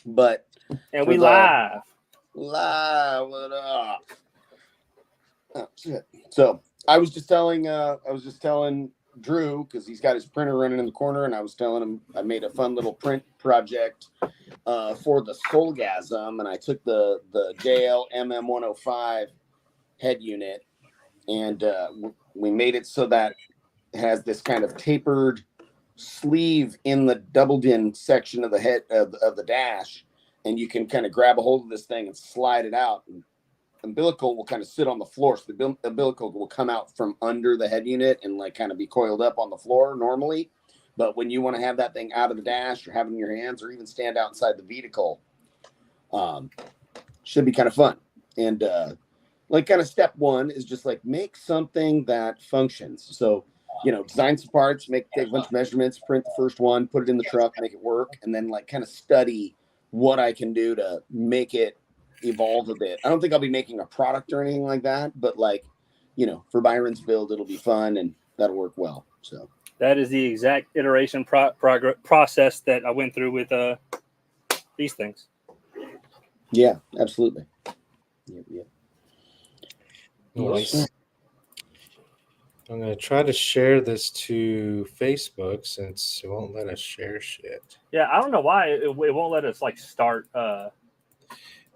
But and we live. What up? Oh, shit. So I was just telling Drew, because he's got his printer running in the corner, and I was telling him I made a fun little print project for the Soulgasm, and I took the JL MM105 head unit, and we made it so that it has this kind of tapered sleeve in the doubled in section of the head of the dash, and you can kind of grab a hold of this thing and slide it out, and umbilical will kind of sit on the floor, so the umbilical will come out from under the head unit and like kind of be coiled up on the floor normally. But when you want to have that thing out of the dash or have it in your hands or even stand outside the vehicle, should be kind of fun. And like kind of step one is just like make something that functions. So, you know, design some parts, take a bunch of measurements, print the first one, put it in the truck, make it work, and then like kind of study what I can do to make it evolve a bit. I don't think I'll be making a product or anything like that, but like, you know, for Byron's build, it'll be fun and that'll work well. So that is the exact iteration process that I went through with these things. Yeah, absolutely. Yeah. Nice. I'm going to try to share this to Facebook since it won't let us share shit. Yeah, I don't know why it won't let us like start.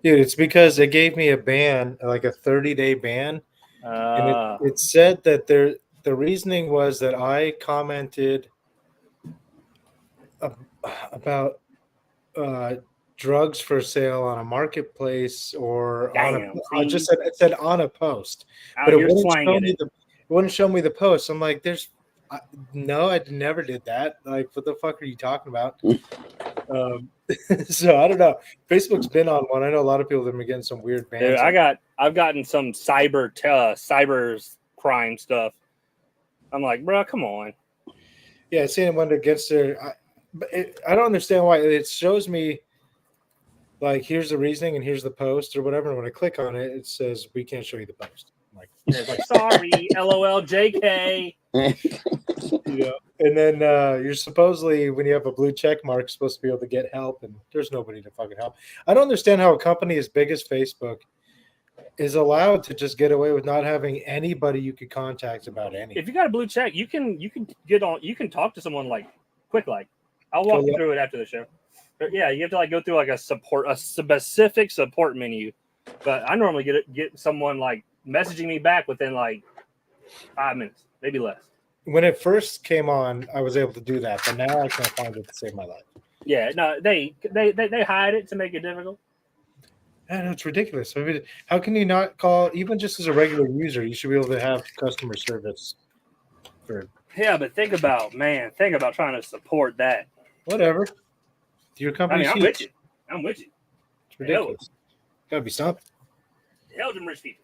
Dude, it's because it gave me a ban, like a 30-day ban. And it said that the reasoning was that I commented about drugs for sale on a marketplace or it said on a post, but it wouldn't show me the post. I'm like, no, I never did that. Like, what the fuck are you talking about? So I don't know. Facebook's been on one. I know a lot of people have been getting some weird bans. Dude, I've gotten some cyber crime stuff. I'm like, bro, come on. Yeah, I seen it went against their. I don't understand why it shows me. Like, here's the reasoning and here's the post or whatever. And when I click on it, it says we can't show you the post. I'm like, sorry, LOL, JK. Yeah. And then you're supposedly, when you have a blue check mark, supposed to be able to get help, and there's nobody to fucking help. I don't understand how a company as big as Facebook is allowed to just get away with not having anybody you could contact about anything. If you got a blue check, you can get on. You can talk to someone like quick. Like, I'll walk you through it after the show. But yeah, you have to like go through like a specific support menu. But I normally get someone like messaging me back within like 5 minutes, maybe less. When it first came on, I was able to do that, but now I can't find it to save my life. Yeah, no, they hide it to make it difficult. And it's ridiculous. I mean, how can you not call, even just as a regular user, you should be able to have customer service. Yeah, but think about trying to support that. Whatever. Your company. I'm with you. It's ridiculous. Gotta be something. Hell, them rich people.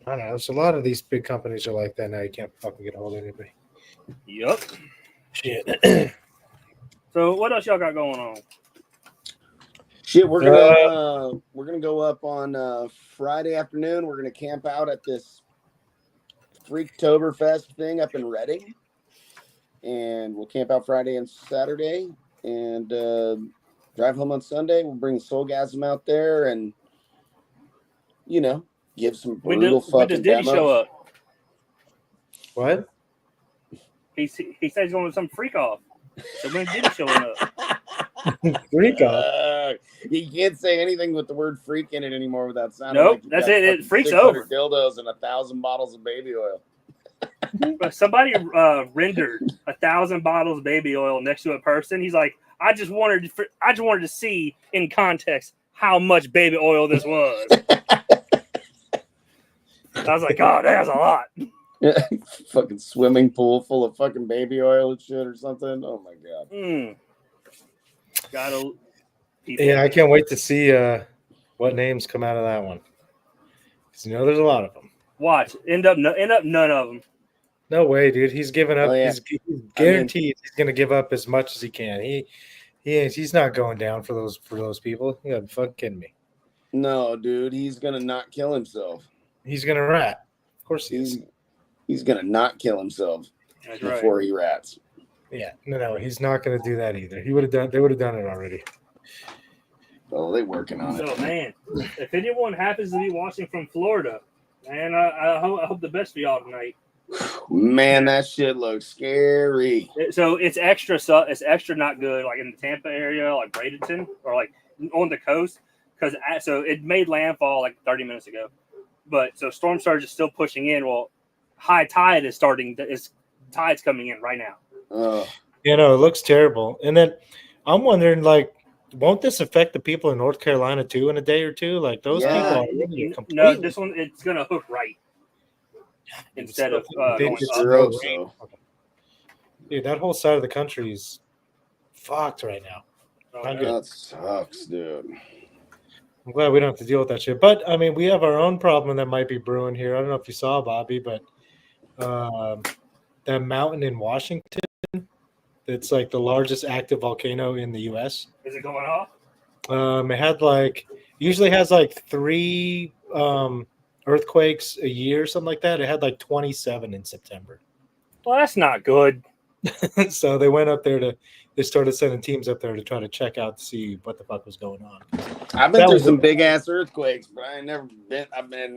I don't know. There's a lot of these big companies are like that now. You can't fucking get a hold of anybody. Yup. Shit. So what else y'all got going on? Shit, we're gonna go up on Friday afternoon. We're gonna camp out at this Freaktoberfest thing up in Reading, and we'll camp out Friday and Saturday, and drive home on Sunday. We'll bring Soulgasm out there, and you know, give some brutal fucking. When does Diddy show up? What? He says he's going to some freak off. So when Diddy showing up? Freak off. You can't say anything with the word freak in it anymore without sounding. Nope, like that's it. It freaks 600 over. Dildos and 1,000 bottles of baby oil. But somebody rendered 1,000 bottles of baby oil next to a person. He's like, I just wanted to see in context how much baby oil this was. I was like, God, that's a lot. Fucking swimming pool full of fucking baby oil and shit or something. Oh my God. Yeah, I can't wait to see what names come out of that one. Because you know there's a lot of them. Watch. End up none of them. No way, dude. He's giving up. Oh, yeah. He's guaranteed he's going to give up as much as he can. He's not going down for those people. You gotta be fucking kidding me. No, dude. He's going to not kill himself. He's going to rat. Of course he is. He's going to not kill himself before he rats. Yeah. No, he's not going to do that either. They would have done it already. Oh, they working on it. So, man, if anyone happens to be watching from Florida, man, I hope the best for y'all tonight. Man, that shit looks scary. So it's extra not good, like in the Tampa area, like Bradenton, or like on the coast, because so it made landfall like 30 minutes ago. But so storm surge is still pushing in. Well, high tide is starting. Tide's coming in right now. You know, it looks terrible. And then I'm wondering, like, won't this affect the people in North Carolina too in a day or two? Like those people are really completely. No, this one it's gonna hook right instead of going up. So. Dude, that whole side of the country is fucked right now. That sucks, dude. I'm glad we don't have to deal with that shit. But I mean, we have our own problem that might be brewing here. I don't know if you saw, Bobby, but that mountain in Washington, it's like the largest active volcano in the U.S. Is it going off? It had usually has like 3 earthquakes a year, something like that. It had like 27 in September. Well, that's not good. So they went up there they started sending teams up there to try to check out to see what the fuck was going on. I've been through some big ass earthquakes, but I've never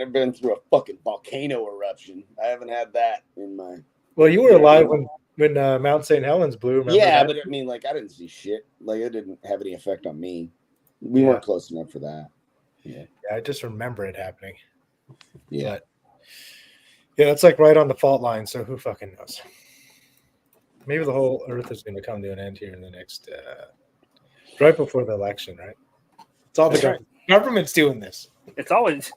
been through a fucking volcano eruption. I haven't had that in my. Well, you were alive when Mount St. Helens blew. Yeah, but I mean, like, I didn't see shit. Like, it didn't have any effect on me. We weren't close enough for that. Yeah, I just remember it happening. Yeah. But, yeah, it's like right on the fault line, so who fucking knows? Maybe the whole earth is going to come to an end here in the next, right before the election, right? It's all the government's doing this. It's always.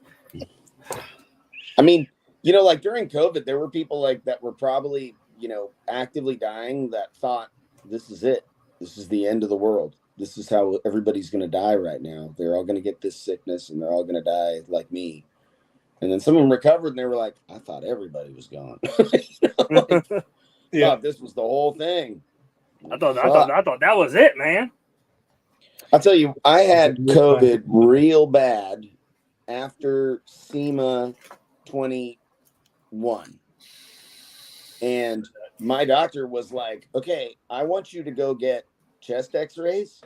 I mean, you know, like during COVID, there were people like that were probably, you know, actively dying that thought this is it. This is the end of the world. This is how everybody's going to die right now. They're all going to get this sickness and they're all going to die like me. And then some of them recovered and they were like, I thought everybody was gone. Yeah, this was the whole thing. I thought that was it, man. I'll tell you, I had COVID real bad after SEMA 21. And my doctor was like, okay, I want you to go get chest x-rays.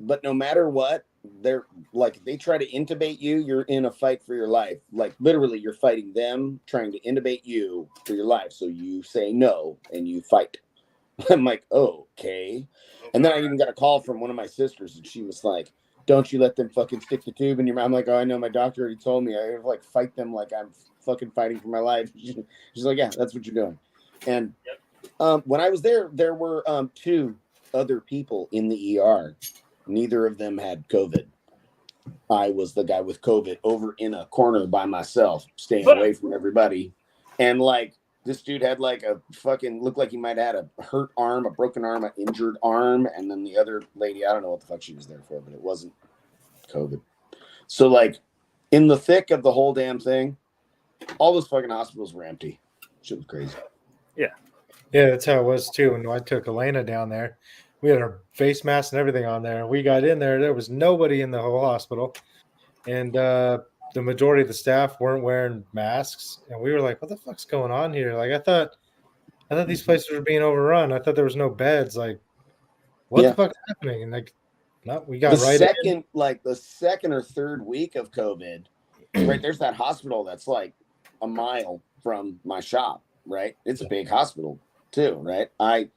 But no matter what, they're like, they try to intubate you, you're in a fight for your life. Like literally you're fighting them, trying to intubate you for your life. So you say no and you fight. I'm like, oh, okay. And then I even got a call from one of my sisters and she was like, don't you let them fucking stick the tube in your mouth. I'm like, oh, I know, my doctor already told me. I like fight them like I'm fucking fighting for my life. She's like, yeah, that's what you're doing. And when I was there, there were 2 other people in the ER. Neither of them had COVID. I was the guy with COVID over in a corner by myself, staying away from everybody. And like this dude had like a fucking looked like he might have had a hurt arm, a broken arm, an injured arm. And then the other lady, I don't know what the fuck she was there for, but it wasn't COVID. So like in the thick of the whole damn thing, all those fucking hospitals were empty. Shit was crazy. Yeah, that's how it was too. When I took Elena down there, we had our face masks and everything on there. We got in there. There was nobody in the whole hospital. And the majority of the staff weren't wearing masks. And we were like, what the fuck's going on here? Like, I thought these places were being overrun. I thought there was no beds. Like, what the fuck's happening? And like, no, we got the second or third week of COVID, right? There's that hospital that's like a mile from my shop, right? It's a big hospital too, right? I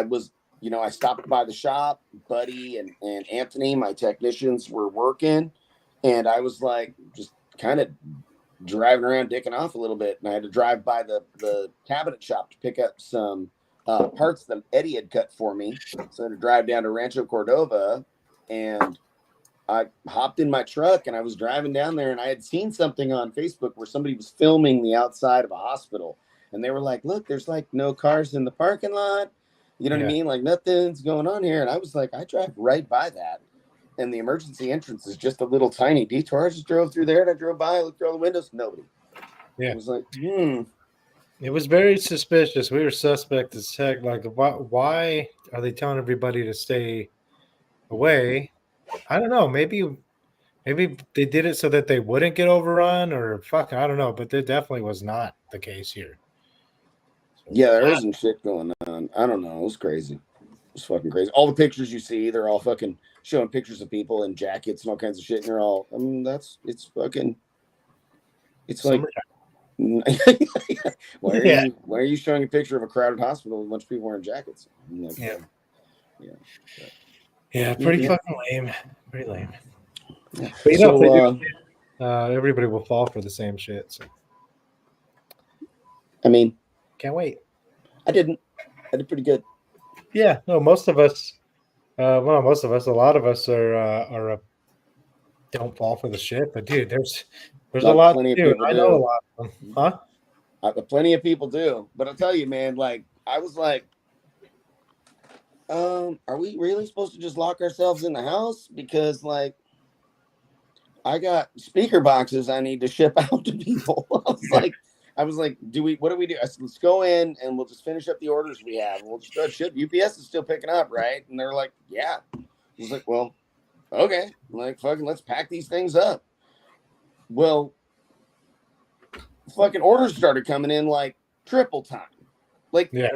was, you know, I stopped by the shop, Buddy and Anthony, my technicians, were working, and I was like just kind of driving around dicking off a little bit, and I had to drive by the cabinet shop to pick up some parts that Eddie had cut for me. So I had to drive down to Rancho Cordova, and I hopped in my truck and I was driving down there, and I had seen something on Facebook where somebody was filming the outside of a hospital, and they were like, look, there's like no cars in the parking lot. You know what I mean? Like nothing's going on here. And I was like, I drive right by that. And the emergency entrance is just a little tiny detour. I just drove through there and I drove by, looked through all the windows, nobody. Yeah. I was like, It was very suspicious. We were suspect as heck. Like, why are they telling everybody to stay away? I don't know. Maybe they did it so that they wouldn't get overrun, or fuck, I don't know. But there definitely was not the case here. Yeah, there isn't shit going on. I don't know. It was crazy. It's fucking crazy. All the pictures you see, they're all fucking showing pictures of people in jackets and all kinds of shit. And they're all, I mean, it's fucking, it's like, why are you showing a picture of a crowded hospital with a bunch of people wearing jackets? Like, pretty fucking lame. Pretty lame. Yeah. But you know, everybody will fall for the same shit. So. I mean, can't wait. I did pretty good. Yeah, no, most of us, a lot of us are don't fall for the shit. But dude, there's a lot to do. I know a lot of them, huh? Plenty of people do, but I'll tell you, man. Like, I was like, are we really supposed to just lock ourselves in the house? Because like, I got speaker boxes I need to ship out to people. I was like, what do we do? I said, let's go in and we'll just finish up the orders we have. We'll just go ship. UPS is still picking up, right? And they're like, yeah. I was like, well, okay. Like, fucking, let's pack these things up. Well, fucking orders started coming in like triple time. Like they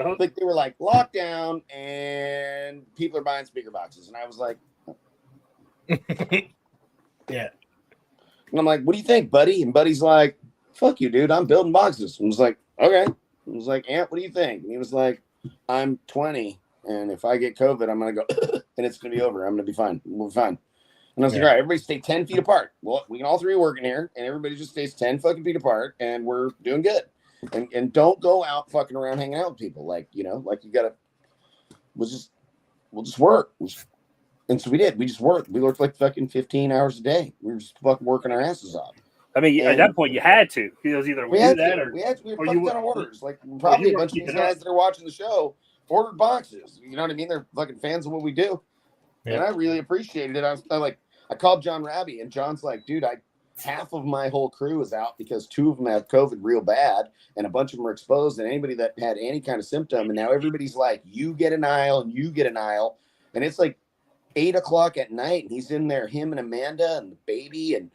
were like lockdown and people are buying speaker boxes. And I was like, yeah. And I'm like, what do you think, buddy? And Buddy's like, fuck you, dude. I'm building boxes. And I was like, okay. I was like, Ant, what do you think? And he was like, I'm 20. And if I get COVID, I'm going to go and it's going to be over. I'm going to be fine. We'll be fine. And I was like, all right, everybody stay 10 feet apart. Well, we can all three work in here and everybody just stays 10 fucking feet apart and we're doing good. And don't go out fucking around hanging out with people. Like, you know, like you got to, we'll just work. And so we did. We just worked. We worked like fucking 15 hours a day. We were just fucking working our asses off. I mean, at that point, you had to. It was either we do that or we were fucking ton of orders. Like probably a bunch of these guys that are watching the show ordered boxes. You know what I mean? They're fucking fans of what we do, and I really appreciated it. I called John Raby, and John's like, dude, half of my whole crew is out because 2 of them have COVID real bad, and a bunch of them are exposed. And anybody that had any kind of symptom, and now everybody's like, you get an aisle, and you get an aisle, and it's like 8 o'clock at night, and he's in there, him and Amanda and the baby, and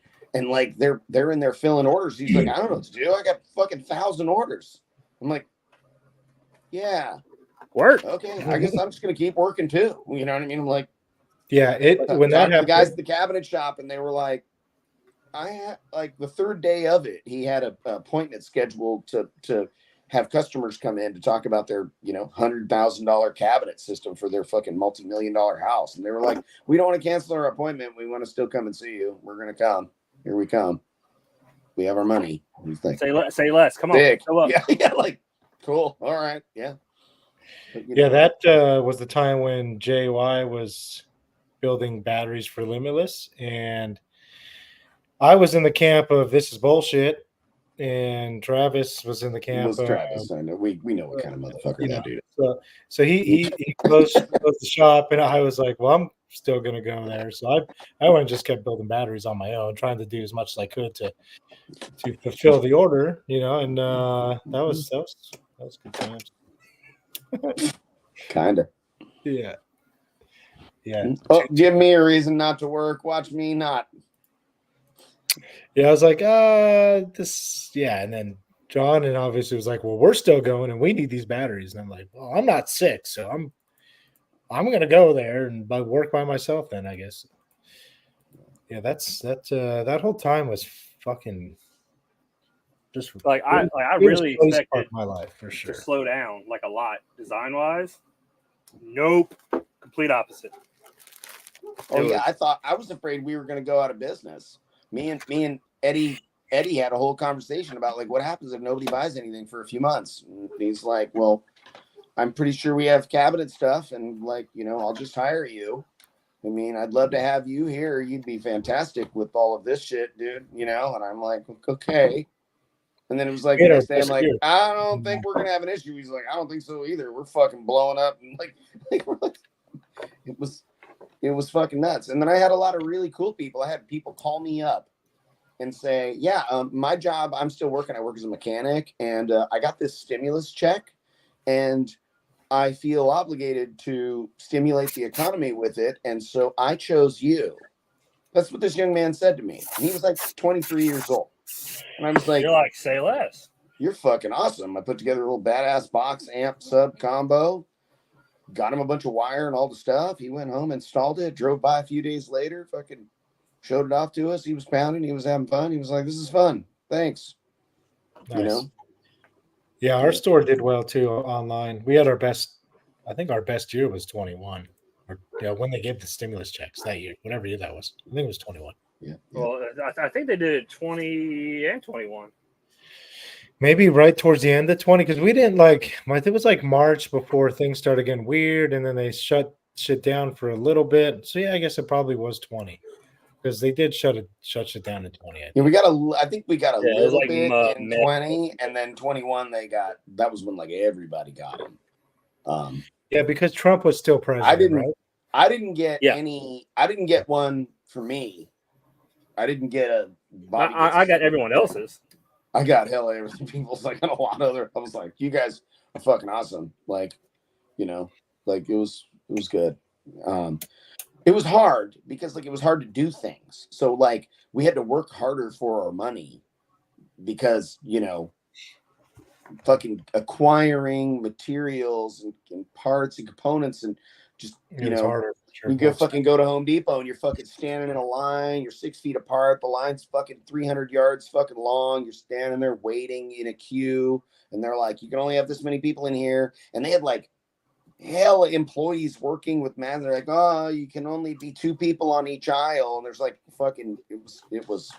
like they're in there filling orders. He's like, I don't know what to do. I got fucking 1,000 orders. I'm like, yeah, work. Okay, I guess I'm just gonna keep working too. You know what I mean? I'm like, yeah. When that happened, the guys at the cabinet shop, and they were like, I had like the third day of it, he had a appointment scheduled to have customers come in to talk about their, you know, $100,000 cabinet system for their fucking multi-million-dollar house. And they were like, we don't want to cancel our appointment. We want to still come and see you. We're going to come. Here we come. We have our money. What do you think? Say less. Come on. Show up. Yeah, like, cool. All right. Yeah. But, yeah, that was the time when JY was building batteries for Limitless. And I was in the camp of this is bullshit. And Travis was in the camp. Travis, I know. We know what kind of motherfucker that dude is. So he closed the shop, and I was like, well, I'm still gonna go there. So I went and just kept building batteries on my own, trying to do as much as I could to fulfill the order, you know. And that was good times. Kinda. Yeah. Oh, give me a reason not to work. Watch me not. Yeah, I was like, and then John and obviously was like, well, we're still going and we need these batteries. And I'm like, well, I'm not sick, so I'm gonna go there and work by myself then, I guess. Yeah, that whole time was fucking just like I really expected my life for sure to slow down like a lot design wise. Nope, complete opposite. I was afraid we were gonna go out of business. Me and Eddie had a whole conversation about like what happens if nobody buys anything for a few months. And he's like, well, I'm pretty sure we have cabinet stuff, and like, you know, I'll just hire you. I mean, I'd love to have you here. You'd be fantastic with all of this shit, dude. You know, and I'm like, okay. And then it was like the next day, I'm like, I don't think we're gonna have an issue. He's like, I don't think so either. We're fucking blowing up, and like it was fucking nuts. And then I had a lot of really cool people. I had people call me up and say, yeah, my job, I'm still working. I work as a mechanic, and I got this stimulus check, and I feel obligated to stimulate the economy with it. And so I chose you. That's what this young man said to me. And he was like 23 years old. And I was like, you're like, say less. You're fucking awesome. I put together a little badass box amp sub combo. got him a bunch of wire and all the stuff. He went home, installed it, drove by a few days later, fucking showed it off to us. He was pounding. He was having fun. He was like, this is fun. Thanks. Nice. You know? Yeah, our store did well too online. We had our best, I think our best year was 21. Or when they gave the stimulus checks that year, whatever year that was. I think it was 21. Yeah. Well, I think they did it 20 and 21. Maybe right towards the end of 20, because we didn't I think it was like March before things started getting weird, and then they shut shit down for a little bit. So yeah, I guess it probably was 20. Because they did shut shit down in 20. Yeah, I think we got a little bit in 20, and then 21 that was when like everybody got them. Yeah, because Trump was still president. I didn't get one for me. I didn't get a body. I got everyone else's. I got hella everything. People's like, and a lot of other. I was like, you guys are fucking awesome. Like, you know, like it was good. It was hard because like it was hard to do things. So like we had to work harder for our money because, you know, fucking acquiring materials and parts and components and just, you know, harder. You go to Home Depot and you're fucking standing in a line. You're 6 feet apart. The line's fucking 300 yards fucking long. You're standing there waiting in a queue. And they're like, you can only have this many people in here. And they had like hell employees working with man. They're like, oh, you can only be 2 people on each aisle. And there's like fucking, it was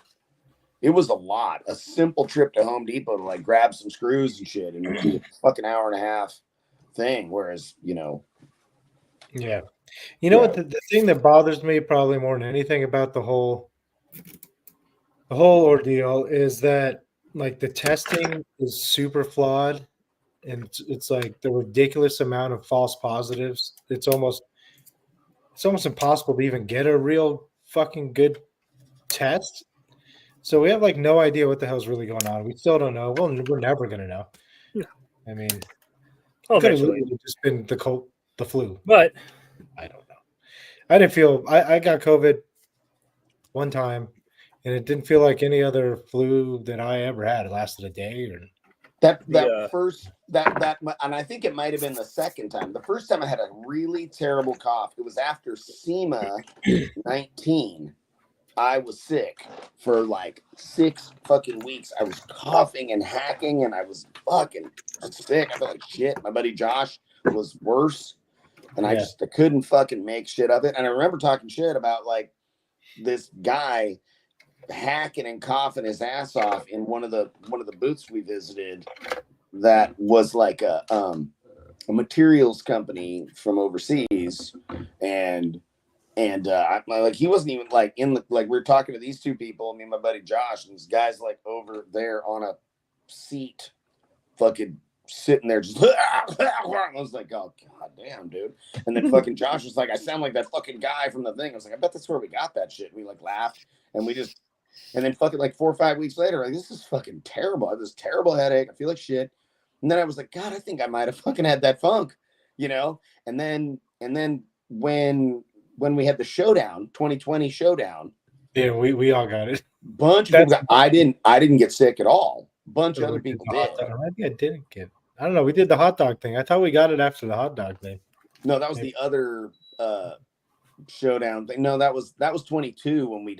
a lot. A simple trip to Home Depot to like grab some screws and shit. And it was a fucking hour and a half thing. Whereas, you know. Yeah. You know what? The thing that bothers me probably more than anything about the whole ordeal is that like the testing is super flawed, and it's like the ridiculous amount of false positives. It's almost impossible to even get a real fucking good test. So we have like no idea what the hell's really going on. We still don't know. Well, we're never gonna know. Yeah. I mean, could have just been the flu, but I don't know. I didn't feel I got COVID one time, and it didn't feel like any other flu that I ever had. It lasted a day, or and I think it might have been the second time. The first time I had a really terrible cough. It was after SEMA 19. I was sick for like 6 fucking weeks. I was coughing and hacking, and I was fucking sick. I felt like shit. My buddy Josh was worse. And I couldn't fucking make shit of it. And I remember talking shit about like this guy hacking and coughing his ass off in one of the booths we visited that was like a materials company from overseas. And like he wasn't even like in the, like we were talking to these 2 people, me and my buddy Josh, and this guy's like over there on a seat fucking sitting there just I was like, oh god damn, dude. And then fucking Josh was like, I sound like that fucking guy from the thing. I was like, I bet that's where we got that shit. We like laughed, and then fucking like 4 or 5 weeks later, like, this is fucking terrible. I have this terrible headache. I feel like shit. And then I was like, God, I think I might have fucking had that funk, you know. And then when we had the showdown, 2020 showdown, yeah, we all got it. Bunch of people I didn't get sick at all. Bunch of other people did. Maybe I didn't get. I don't know. We did the hot dog thing. I thought we got it after the hot dog thing. No, that was the other showdown thing. No, that was 22 when me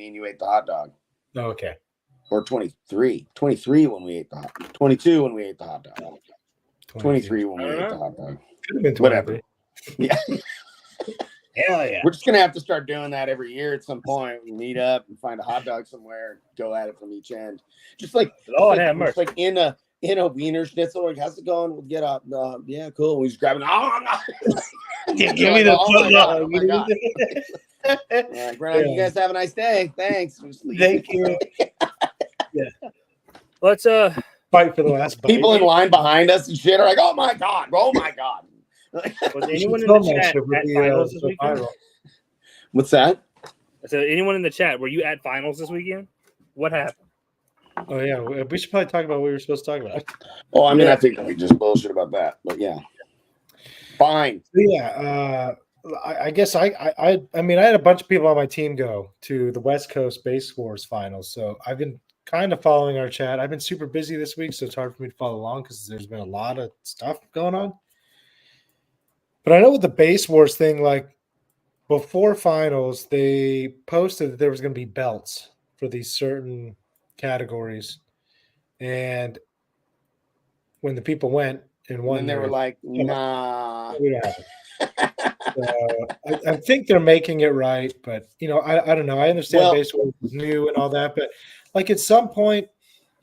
and you ate the hot dog. Oh, okay. Or 23. 23 when we ate the hot dog. 22 when we ate the hot dog. 23 when we ate the hot dog. Could have been 23. Whatever. Yeah. Hell yeah. We're just gonna have to start doing that every year at some point. We meet up and find a hot dog somewhere, go at it from each end. Just like in a Wiener Schnitzel, like, how's it going? We'll get up. Yeah, cool. We just grab it. Oh, no. Give me the oh my God. Yeah, Brian, you guys have a nice day. Thanks. Thank you. Yeah. Let's fight for the last bite. People in line behind us and shit are like, oh my God. Was anyone in the chat at finals this weekend? What's that? So anyone in the chat, were you at finals this weekend? What happened? Oh yeah, we should probably talk about what we were supposed to talk about. Oh, I mean, I think we just bullshit about that, but yeah, fine. Yeah, I guess I mean, I had a bunch of people on my team go to the West Coast Base Wars finals, so I've been kind of following our chat. I've been super busy this week, so it's hard for me to follow along because there's been a lot of stuff going on. But I know with the Base Wars thing, like before finals, they posted that there was going to be belts for these certain categories, and when the people went and won, And they were like, nah. we don't have it. So I think they're making it right, but I don't know. I understand Base Wars is new and all that, but like at some point,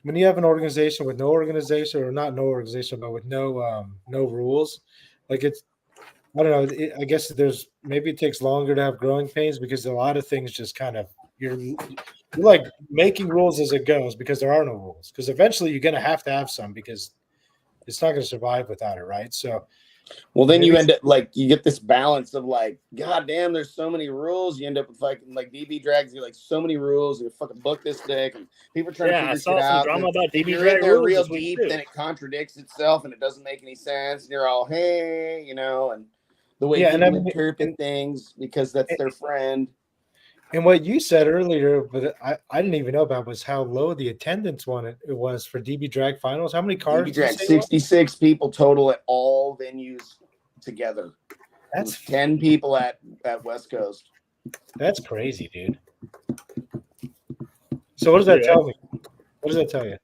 when you have an organization with no organization, or not no organization, but with no rules, like it's, I don't know. I guess maybe it takes longer to have growing pains because a lot of things just kind of you're like making rules as it goes because there are no rules. Because eventually you're going to have some because it's not going to survive without it, right? So, well, then you end up like you get this balance of like, God damn, there's so many rules. You end up with like DB drags. You're like so many rules. You fucking book this dick, and people are trying to figure shit out. Drama about DB you're drag in there rules real deep, then it contradicts itself, and it doesn't make any sense. And you're all, hey, and the way people interpret things because that's their friend. And what you said earlier, but I didn't even know about, was how low the attendance it was for DB Drag finals. How many cars? DB Drag, 66 people total at all venues together. That's 10 people at West Coast. That's crazy, dude. So what does that tell me? What does that tell you?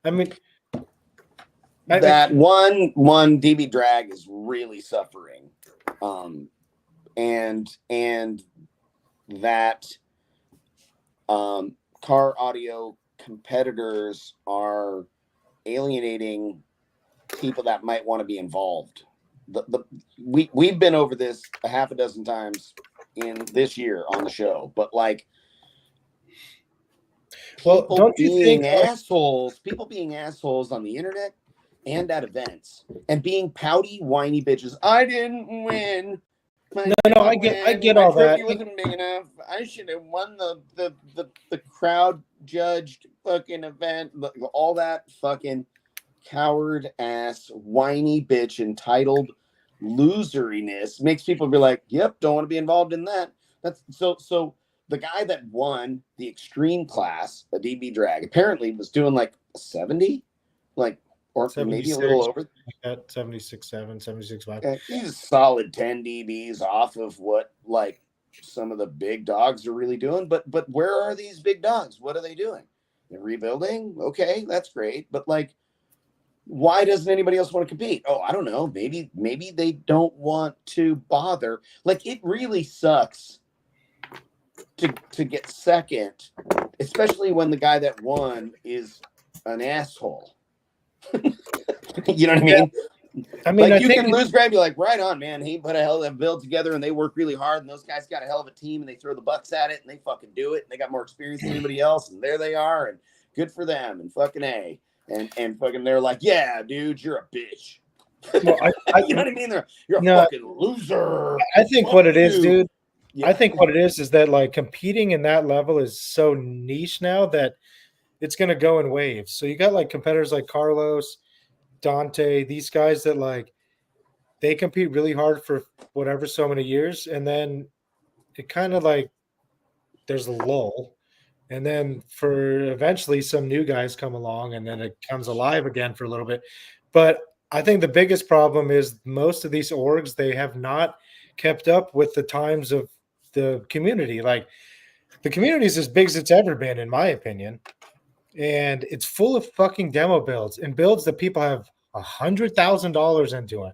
I mean, that one DB Drag is really suffering, and that car audio competitors are alienating people that might want to be involved. We've been over this a half a dozen times in this year on the show, but like, people being assholes on the internet and at events and being pouty, whiny bitches. I didn't win. No, I get all that. It wasn't big enough. I should have won the crowd judged fucking event. All that fucking coward ass whiny bitch entitled loseriness makes people be like, yep, don't want to be involved in that. That's so the guy that won the extreme class, a DB drag, apparently was doing like 70, like, or maybe a little over. At 76.7, 76.5. Okay. He's a solid 10 dBs off of what like some of the big dogs are really doing. But where are these big dogs? What are they doing? They're rebuilding. Okay, that's great. But like, why doesn't anybody else want to compete? Oh, I don't know. Maybe they don't want to bother. Like, it really sucks to get second, especially when the guy that won is an asshole. You know what I mean? I mean, like, you can lose grab, you're like, right on, man. He put a hell of a build together and they work really hard, and those guys got a hell of a team and they throw the bucks at it and they fucking do it, and they got more experience than anybody else, and there they are, and good for them, and fucking A. And fucking they're like, yeah, dude, you're a bitch. Well, you know what I mean? You're a fucking loser. I think what it is, dude. Yeah. I think what it is that like competing in that level is so niche now that it's gonna go in waves. So you got like competitors like Carlos, Dante, these guys that like they compete really hard for whatever so many years, and then it kind of like there's a lull, and then for eventually some new guys come along, and then it comes alive again for a little bit. But I think the biggest problem is most of these orgs, they have not kept up with the times of the community. Like, the community is as big as it's ever been, in my opinion, and it's full of fucking demo builds and builds that people have $100,000 into it.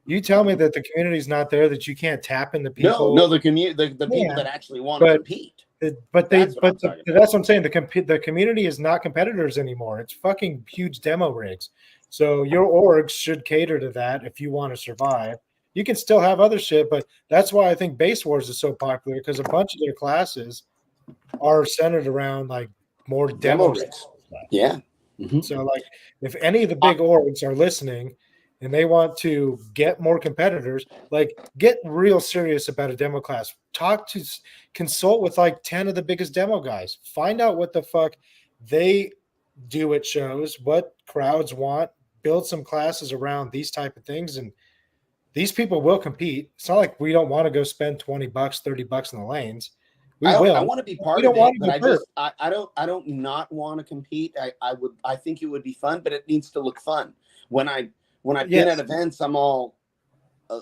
You tell me that the community is not there, that you can't tap in the people. No, the people that actually want to compete. That's what I'm saying. The community is not competitors anymore. It's fucking huge demo rigs. So your orgs should cater to that if you want to survive. You can still have other shit, but that's why I think Base Wars is so popular, because a bunch of their classes are centered around like more demo rigs. Yeah. Mm-hmm. So like, if any of the big orgs are listening and they want to get more competitors, like, get real serious about a demo class. Consult with like 10 of the biggest demo guys. Find out what the fuck they do at shows, what crowds want, build some classes around these type of things, and these people will compete. It's not like we don't want to go spend $20, $30 in the lanes. I want to be part of it, but I don't not want to compete. I think it would be fun, but it needs to look fun. When I've been at events, I'm all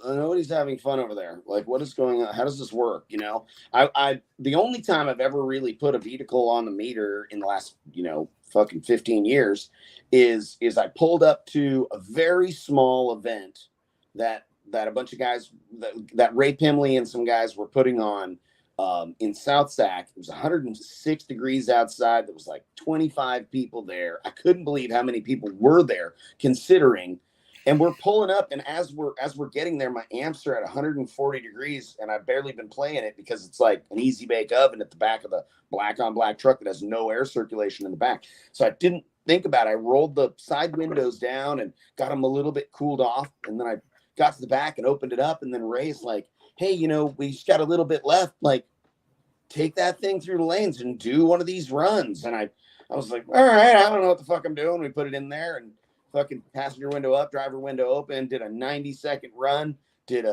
nobody's having fun over there. Like, what is going on? How does this work? I the only time I've ever really put a vehicle on the meter in the last, fucking 15 years is I pulled up to a very small event that a bunch of guys that Ray Pimley and some guys were putting on in South Sac. It was 106 degrees outside. There was like 25 people there. I couldn't believe how many people were there, considering. And we're pulling up, and as we're getting there, my amps are at 140 degrees, and I've barely been playing it because it's like an easy bake oven at the back of the black on black truck that has no air circulation in the back. So I didn't think about it. I rolled the side windows down and got them a little bit cooled off, and then I got to the back and opened it up, and then Ray's like, hey, we just got a little bit left. Like, take that thing through the lanes and do one of these runs. And I was like, all right, I don't know what the fuck I'm doing. We put it in there and fucking passenger window up, driver window open, did a 90-second run, did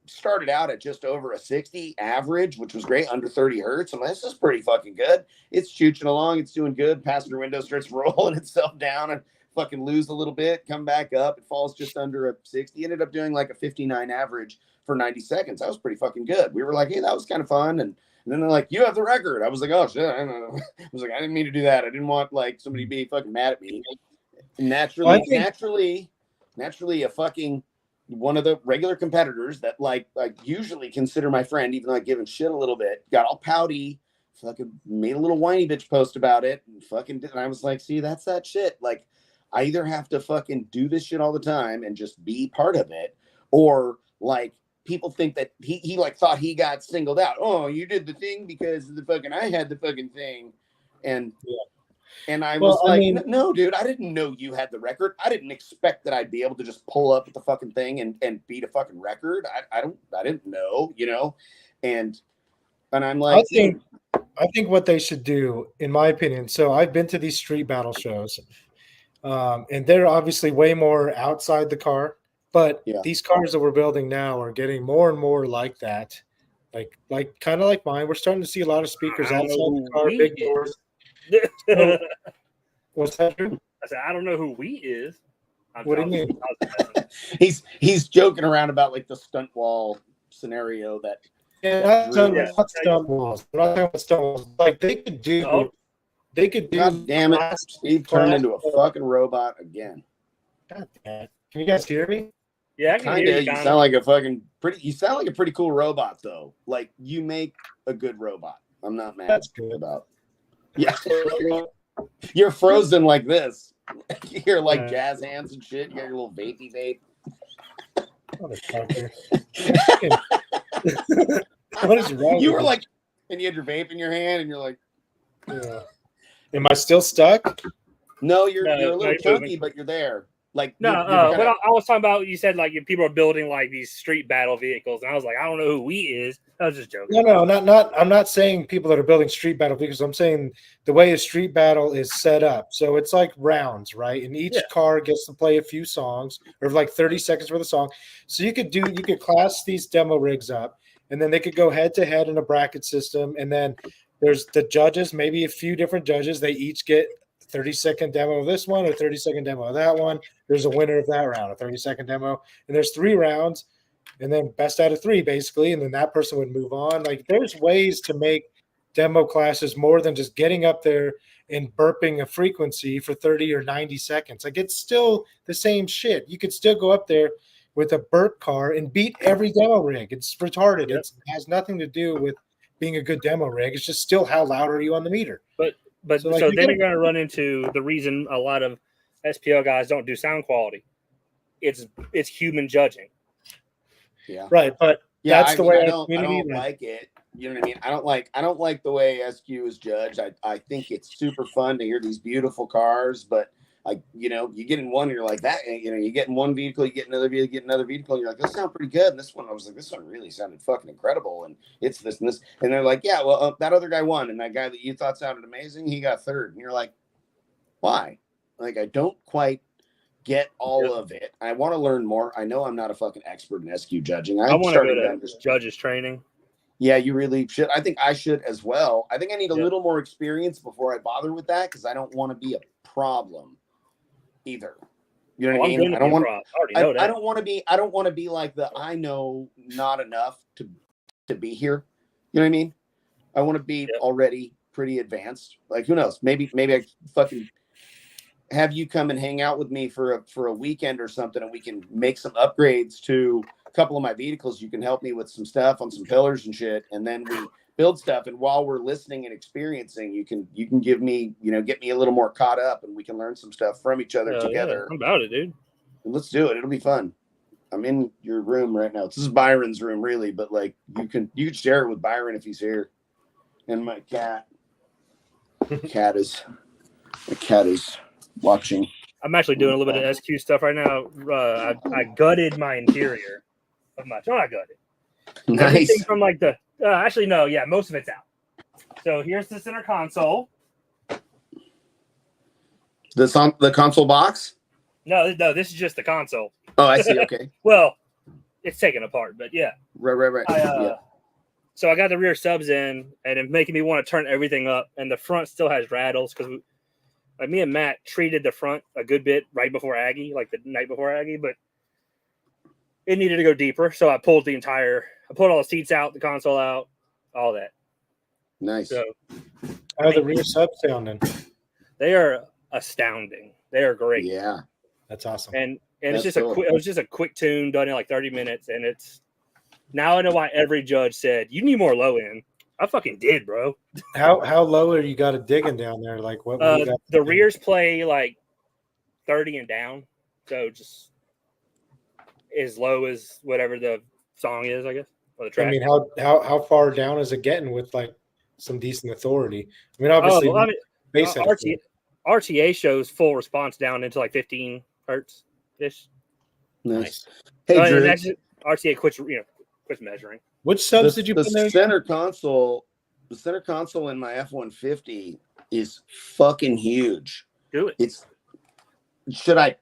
started out at just over a 60 average, which was great, under 30 hertz. I'm like, this is pretty fucking good. It's chooching along. It's doing good. Passenger window starts rolling itself down and fucking lose a little bit, come back up. It falls just under a 60. Ended up doing like a 59 average for 90 seconds. That was pretty fucking good. We were like, hey, that was kind of fun. And then they're like, you have the record. I was like, oh shit. I don't know. I was like, I didn't mean to do that. I didn't want like somebody to be fucking mad at me. Naturally, a fucking one of the regular competitors that like I usually consider my friend, even though I give him shit a little bit, got all pouty, fucking made a little whiny bitch post about it, and fucking did. And I was like, see, that's that shit. Like, I either have to fucking do this shit all the time and just be part of it, or like people think that he like thought he got singled out. Oh, you did the thing because the fucking I had the fucking thing, and yeah. And I was no, dude, I didn't know you had the record. I didn't expect that I'd be able to just pull up at the fucking thing and beat a fucking record. I didn't know, and I'm like, I think what they should do, in my opinion. So I've been to these street battle shows, and they're obviously way more outside the car. But these cars that we're building now are getting more and more like that, like kind of like mine. We're starting to see a lot of speakers outside the car, big doors. So, what's that? I said, I don't know who we is. What do you mean? He's joking around about like the stunt wall scenario that. Yeah, not stunt walls. I'm not talking about stunt walls. Like they could do. Oh. They could do. God damn it! Steve turned into a fucking robot again. God damn it. Can you guys hear me? Yeah, I can hear you. You sound like a fucking pretty. You sound like a pretty cool robot, though. Like you make a good robot. I'm not mad. That's good. About. Yeah, you're frozen like this. You're like jazz hands and shit. You got your little vapey vape. Motherfucker. What is wrong? You were like, and you had your vape in your hand, and you're like, yeah. Am I still stuck? No, you're a little chunky, but you're there. Like but I was talking about, you said like people are building like these street battle vehicles, and I was like, I don't know who we is. I was just joking. No, not. I'm not saying people that are building street battle vehicles. I'm saying the way a street battle is set up. So it's like rounds, right? And each car gets to play a few songs, or like 30 seconds worth of song. So you could class these demo rigs up, and then they could go head to head in a bracket system, and then there's the judges, maybe a few different judges. They each get 30-second demo of this one, or 30-second demo of that one. There's a winner of that round, a 30-second demo, and there's 3 rounds, and then best out of 3 basically, and then that person would move on. Like there's ways to make demo classes more than just getting up there and burping a frequency for 30 or 90 seconds. Like it's still the same shit. You could still go up there with a burp car and beat every demo rig. It's retarded. Yep. It has nothing to do with being a good demo rig. It's just still how loud are you on the meter. But so then you're going to run into the reason a lot of SPL guys don't do sound quality. It's human judging. Yeah. Right. But that's the way I don't like it. You know what I mean? I don't like the way SQ is judged. I think it's super fun to hear these beautiful cars, but you get in one and you're like that, you get in one vehicle, you get another vehicle, and you're like, this sounds pretty good. And this one, I was like, this one really sounded fucking incredible. And it's this and this. And they're like, yeah, well, that other guy won. And that guy that you thought sounded amazing, he got third. And you're like, why? Like, I don't quite get all of it. I want to learn more. I know I'm not a fucking expert in SQ judging. I want to go to judges training. Yeah, you really should. I think I should as well. I think I need a little more experience before I bother with that, because I don't want to be a problem either. You know what I mean? I don't want. I don't want to be. I don't want to be like I know not enough to be here. You know what I mean? I want to be already pretty advanced. Like, who knows? Maybe I fucking have you come and hang out with me for a weekend or something, and we can make some upgrades to a couple of my vehicles. You can help me with some stuff on some pillars and shit, and then we build stuff. And while we're listening and experiencing, you can give me, get me a little more caught up, and we can learn some stuff from each other together. I'm about it, dude. And let's do it. It'll be fun. I'm in your room right now. This is Byron's room, really, but like you can share it with Byron if he's here. And my cat is watching. I'm actually doing a little bit of SQ stuff right now. I gutted my interior of my. No, I gutted. Nice. Everything from like the. Actually, no. Yeah, most of it's out. So here's the center console. The console box. No. This is just the console. Oh, I see. Okay. Well, it's taken apart, but yeah. Right. Yeah. So I got the rear subs in, and it's making me want to turn everything up. And the front still has rattles because me and Matt treated the front a good bit right before Aggie, like the night before Aggie, but it needed to go deeper. So I pulled all the seats out, the console out, all that. Nice. So, how are the rear subs sounding? They are astounding. They are great. Yeah. That's awesome. And it's just cool. It was just a quick tune done in like 30 minutes. And now I know why every judge said, you need more low end. I fucking did, bro. How low are you got it digging down there? Like what? The rears play like 30 and down. So just as low as whatever the song is, I guess. Or the track. I mean, how far down is it getting with like some decent authority? I mean, obviously, RTA shows full response down into like 15 hertz ish. Nice. Hey, Drew. RTA quits measuring. Which subs did you put in there? The center console in my F-150 is fucking huge. Do it. Should I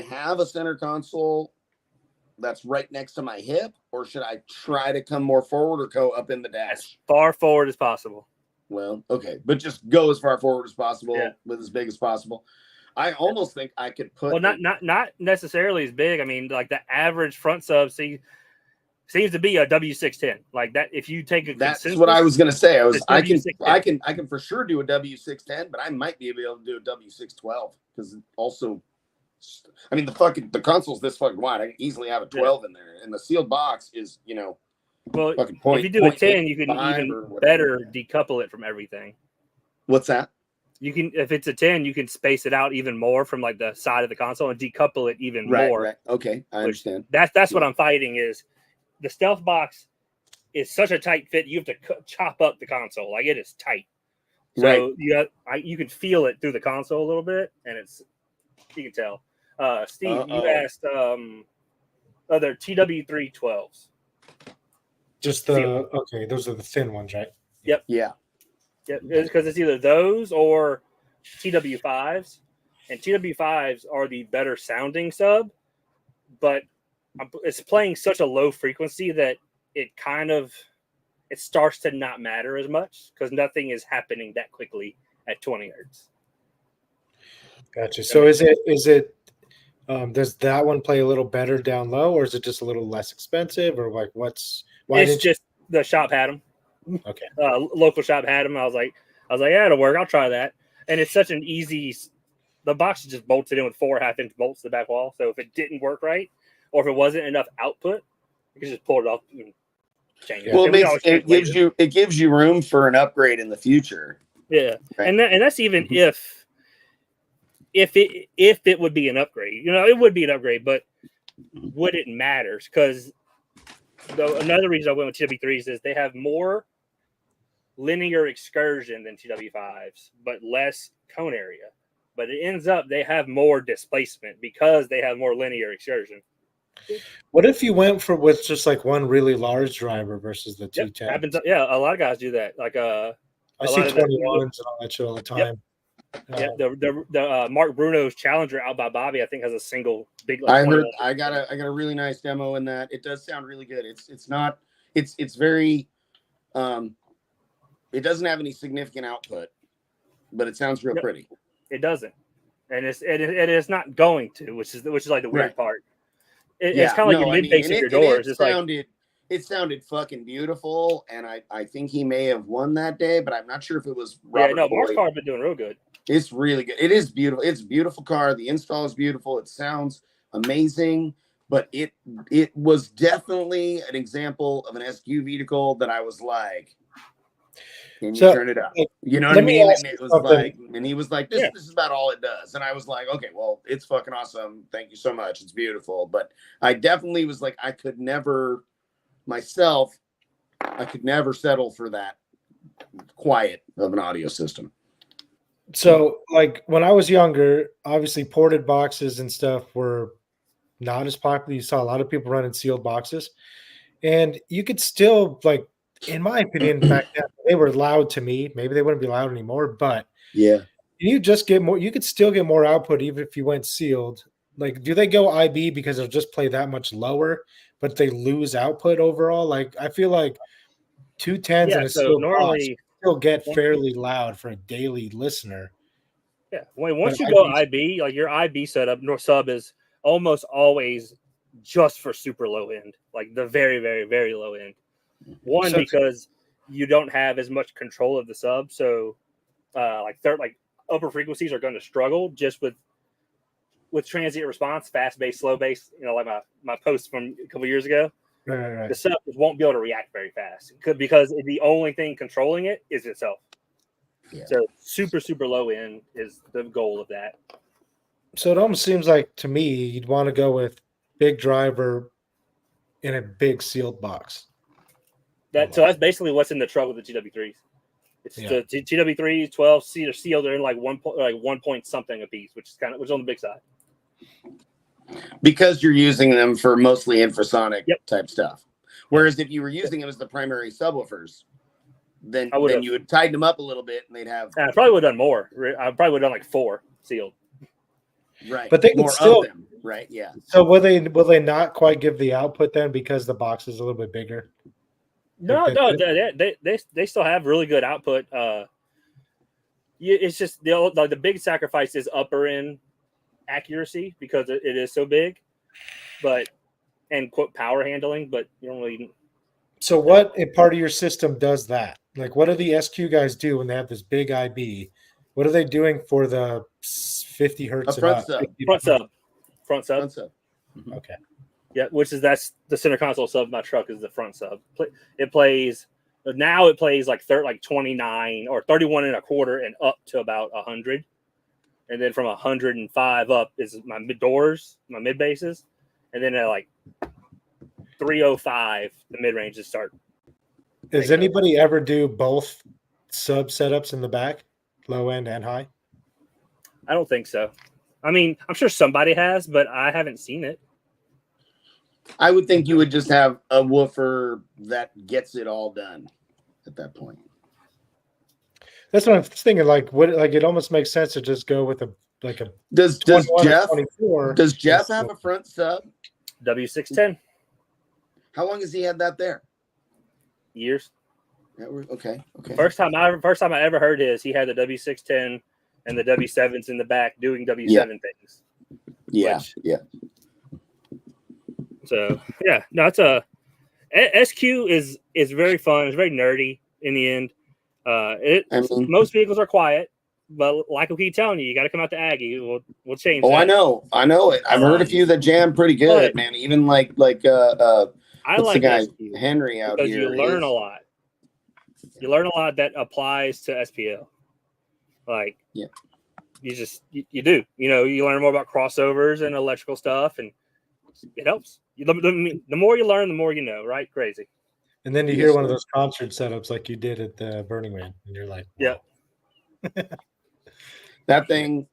have a center console that's right next to my hip, or should I try to come more forward or go up in the dash? As far forward as possible. Well, okay, but just go as far forward as possible with as big as possible. I almost think I could put. Well, not necessarily as big. I mean, like the average front sub seems to be a W610. Like that, if you take a. That's what I was gonna say. I can for sure do a W610, but I might be able to do a W612 because also, I mean the console's this fucking wide. I can easily have a 12 in there, and the sealed box is Well, if you do a 10, you can even better decouple it from everything. What's that? You can, if it's a 10, you can space it out even more from like the side of the console and decouple it even more. Right. Okay, I understand. That's what I'm fighting is the stealth box is such a tight fit. You have to chop up the console. Like it is tight. So you can feel it through the console a little bit, and you can tell. Steve, you asked other TW3 12s. Just those are the thin ones, right? Yep. Yeah. Yeah, because it's either those or TW5s, and TW5s are the better sounding sub, but it's playing such a low frequency that it starts to not matter as much because nothing is happening that quickly at 20 hertz. Gotcha. So is it does that one play a little better down low, or is it just a little less expensive, or like the shop had them. Okay. Local shop had them. I was like, yeah, it'll work. I'll try that. And it's such an easy. The box is just bolted in with 4 half-inch bolts to the back wall. So if it didn't work right, or if it wasn't enough output, you can just pull it off and change it. Well, it gives you room for an upgrade in the future. Yeah, right. and that's even if it would be an upgrade. It would be an upgrade, but would it matter? Because another reason I went with TW3s is they have more linear excursion than TW5s, but less cone area. But it ends up they have more displacement because they have more linear excursion. What if you went with just like one really large driver versus the 210? Happens. Yeah, a lot of guys do that. Like I see 21s and all that shit all the time. Yep. The Mark Bruno's Challenger out by Bobby, I think, has a single big. I heard. I got a really nice demo in that. It does sound really good. It's very. It doesn't have any significant output, but it sounds real pretty. It doesn't, and it is not going to, which is like the weird Right. part. It's kind of like your mid bass of your doors. It sounded fucking beautiful, and I think he may have won that day, but I'm not sure if it was Robert. Robert Mark's car has been doing real good. It's really good. It is beautiful. It's a beautiful car. The install is beautiful. It sounds amazing, but it was definitely an example of an SQ vehicle that I was like, can you turn it up? You know what I mean? And it was like, and he was like, this is about all it does. And I was like, okay, well, it's fucking awesome. Thank you so much. It's beautiful. But I definitely was like, I could never settle for that quiet of an audio system. So, like when I was younger, obviously ported boxes and stuff were not as popular. You saw a lot of people running sealed boxes, and you could still, like, in my opinion, back then they were loud to me. Maybe they wouldn't be loud anymore, but yeah, you just get more. You could still get more output even if you went sealed. Like, do they go IB because they'll just play that much lower, but they lose output overall? Like, I feel like 210s and a sealed box still get fairly loud for a daily listener. Yeah, once you go IB, like your IB setup, sub is almost always just for super low end, like the very, very, very low end. Because you don't have as much control of the sub, so like upper frequencies are going to struggle just with transient response, fast bass, slow bass. You know, like my post from a couple years ago. Right. The sub won't be able to react very fast because the only thing controlling it is itself. Yeah. So super, super low end is the goal of that. So it almost seems like to me you'd want to go with big driver in a big sealed box. So that's basically what's in the truck with the GW3s. It's the GW3s, 12 seater sealed. They're in like 1 point something a piece, which is on the big side. Because you're using them for mostly infrasonic type stuff. Whereas if you were using them as the primary subwoofers, then you would tighten them up a little bit and they'd have. I probably would have done more. I probably would have done like 4 sealed. Right. But they more could still, of them, right? Yeah. So will they not quite give the output then because the box is a little bit bigger? No, they still have really good output. It's just the big sacrifice is upper end accuracy because it is so big, and quote power handling, but you don't really. So what part of your system does that? Like, what do the SQ guys do when they have this big IB? What are they doing for the 50 hertz? Front sub. Mm-hmm. Okay. Yeah, that's the center console sub of my truck is the front sub. It plays like 29 or 31 and a quarter and up to about 100. And then from 105 up is my mid doors, my mid basses. And then at like 305, the mid ranges start. Does anybody ever do both sub setups in the back, low end and high? I don't think so. I mean, I'm sure somebody has, but I haven't seen it. I would think you would just have a woofer that gets it all done at that point. That's what I'm thinking. Like, it almost makes sense to just go with a. Does Jeff have a front sub? W610. How long has he had that there? Years. Okay. First time I ever heard he had the W610 and the W7s in the back doing W7 things. Yeah. So no, it's SQ is very fun. It's very nerdy in the end. Most vehicles are quiet, but like we keep telling you got to come out to Aggie. We'll change. Oh, that. I know it. I've heard a few that jam pretty good, man. Even like I like the guy SQ Henry out because here. You learn a lot. You learn a lot that applies to SPL. Like you do. You know, you learn more about crossovers and electrical stuff, and it helps. The more you learn, the more you know, right? Crazy. And then you hear one of those concert setups like you did at the Burning Man, and you're like, wow. Yeah. that thing,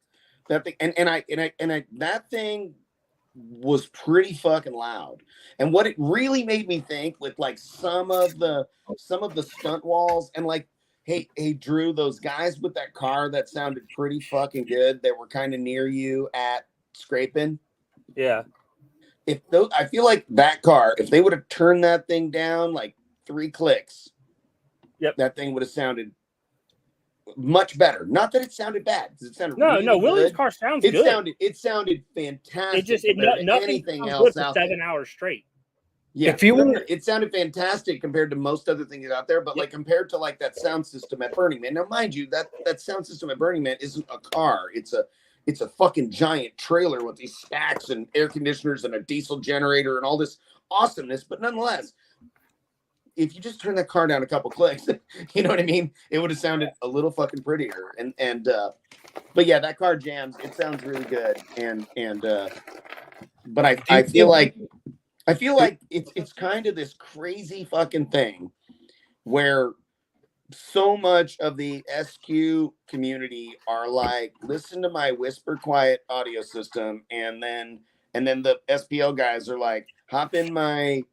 and that thing was pretty fucking loud. And what it really made me think with like some of the stunt walls and like, hey Drew, those guys with that car that sounded pretty fucking good that were kind of near you at Scraping. Yeah. I feel like that car, if they would have turned that thing down like 3 clicks, that thing would have sounded much better. Not that it sounded bad. It sounded no. Willie's good. car sounds good. It sounded fantastic. Nothing anything sounds else good for out 7 there. hours straight. Yeah, If you were, it sounded fantastic compared to most other things out there, but like compared to like that sound system at Burning Man. Now, mind you, that sound system at Burning Man isn't a car. It's a fucking giant trailer with these stacks and air conditioners and a diesel generator and all this awesomeness. But nonetheless, if you just turn that car down a couple clicks, you know what I mean? It would have sounded a little fucking prettier. But yeah, that car jams. It sounds really good. But I feel like it's kind of this crazy fucking thing where so much of the SQ community are like, listen to my whisper quiet audio system, and then the SPL guys are like, hop in my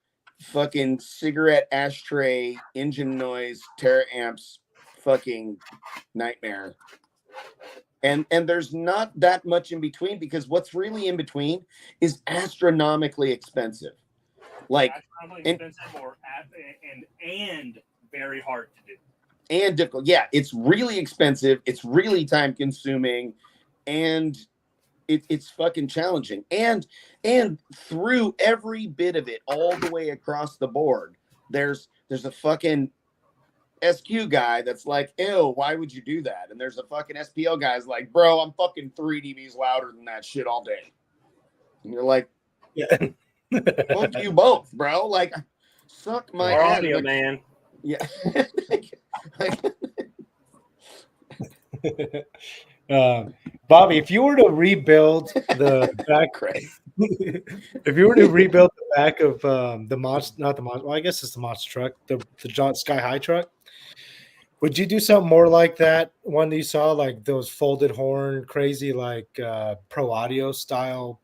fucking cigarette ashtray engine noise teraamps fucking nightmare. And there's not that much in between, because what's really in between is astronomically expensive. Like expensive and very hard to do. And difficult. Yeah, it's really expensive. It's really time consuming, and it's fucking challenging. And through every bit of it, all the way across the board, there's a fucking SQ guy that's like, ew, why would you do that? And there's a fucking SPL guy's like, bro, I'm fucking 3 dBs louder than that shit all day. And you're like, yeah. Fuck you both, bro. Like, suck my ass. Audio, like, man. Yeah. Bobby, if you were to rebuild the back, if you were to rebuild the back of the Mods, not the Mods, well, I guess it's the Mods truck, the John Sky High truck, would you do something more like that one that you saw, like those folded horn, crazy, like pro audio style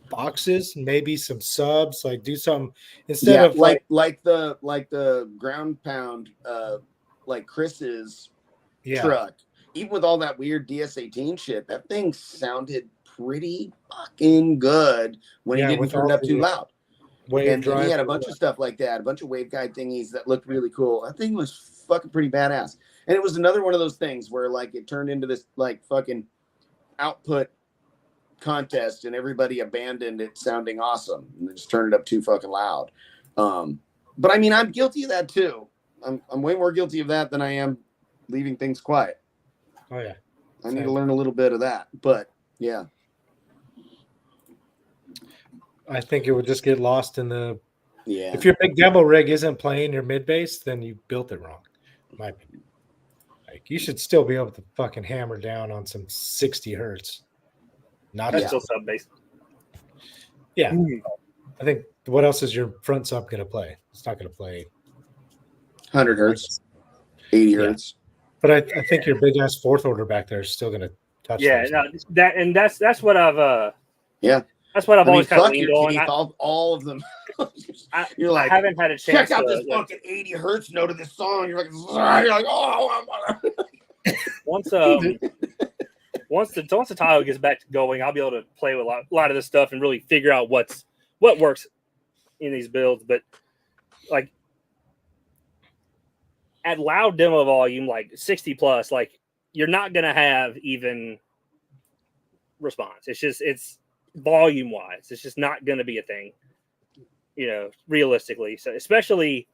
boxes, maybe some subs, like do some instead of like the ground pound, like Chris's truck. Even with all that weird DS18 shit, that thing sounded pretty fucking good when he didn't turn it up too loud. And he had a bunch of stuff like that, a bunch of waveguide thingies that looked really cool. That thing was fucking pretty badass. And it was another one of those things where like it turned into this like fucking output contest, and everybody abandoned it sounding awesome and they just turned it up too fucking loud. But I mean, I'm guilty of that too. I'm way more guilty of that than I am leaving things quiet. Oh yeah, I need to learn a little bit of that, but yeah, I think it would just get lost in the. Yeah. If your big demo rig isn't playing your mid bass, then you built it wrong. In my opinion, like you should still be able to fucking hammer down on some 60 hertz. That's still sub bass. Yeah, I think. What else is your front sub going to play? It's not going to play 100 hertz, 80 hertz. But I think your big ass fourth order back there is still going to touch. Yeah, no, that's what I've that's what I've always kind of leaned on. All of them. You're like, I haven't had a chance. Check out this fucking 80 hertz note of this song. You're like oh. Once the Tahoe gets back to going, I'll be able to play with a lot of this stuff and really figure out what works in these builds. But like at loud demo volume, like 60 plus, like you're not gonna have even response. It's volume wise, it's just not gonna be a thing, realistically. So especially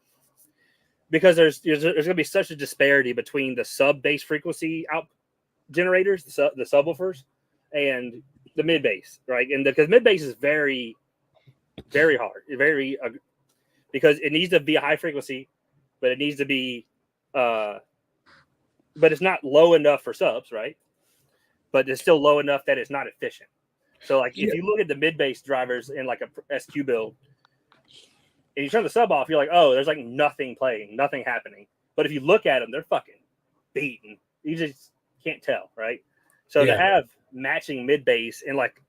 because there's gonna be such a disparity between the sub bass frequency out generators, the subwoofers, and the mid bass, right? And because mid bass is very, very hard, because it needs to be a high frequency, but it needs to be, but it's not low enough for subs, right? But it's still low enough that it's not efficient. So, like, if you look at the mid bass drivers in like a SQ build, and you turn the sub off, you're like, oh, there's like nothing playing, nothing happening. But if you look at them, they're fucking beaten. You just can't tell, right? So to have matching mid bass in like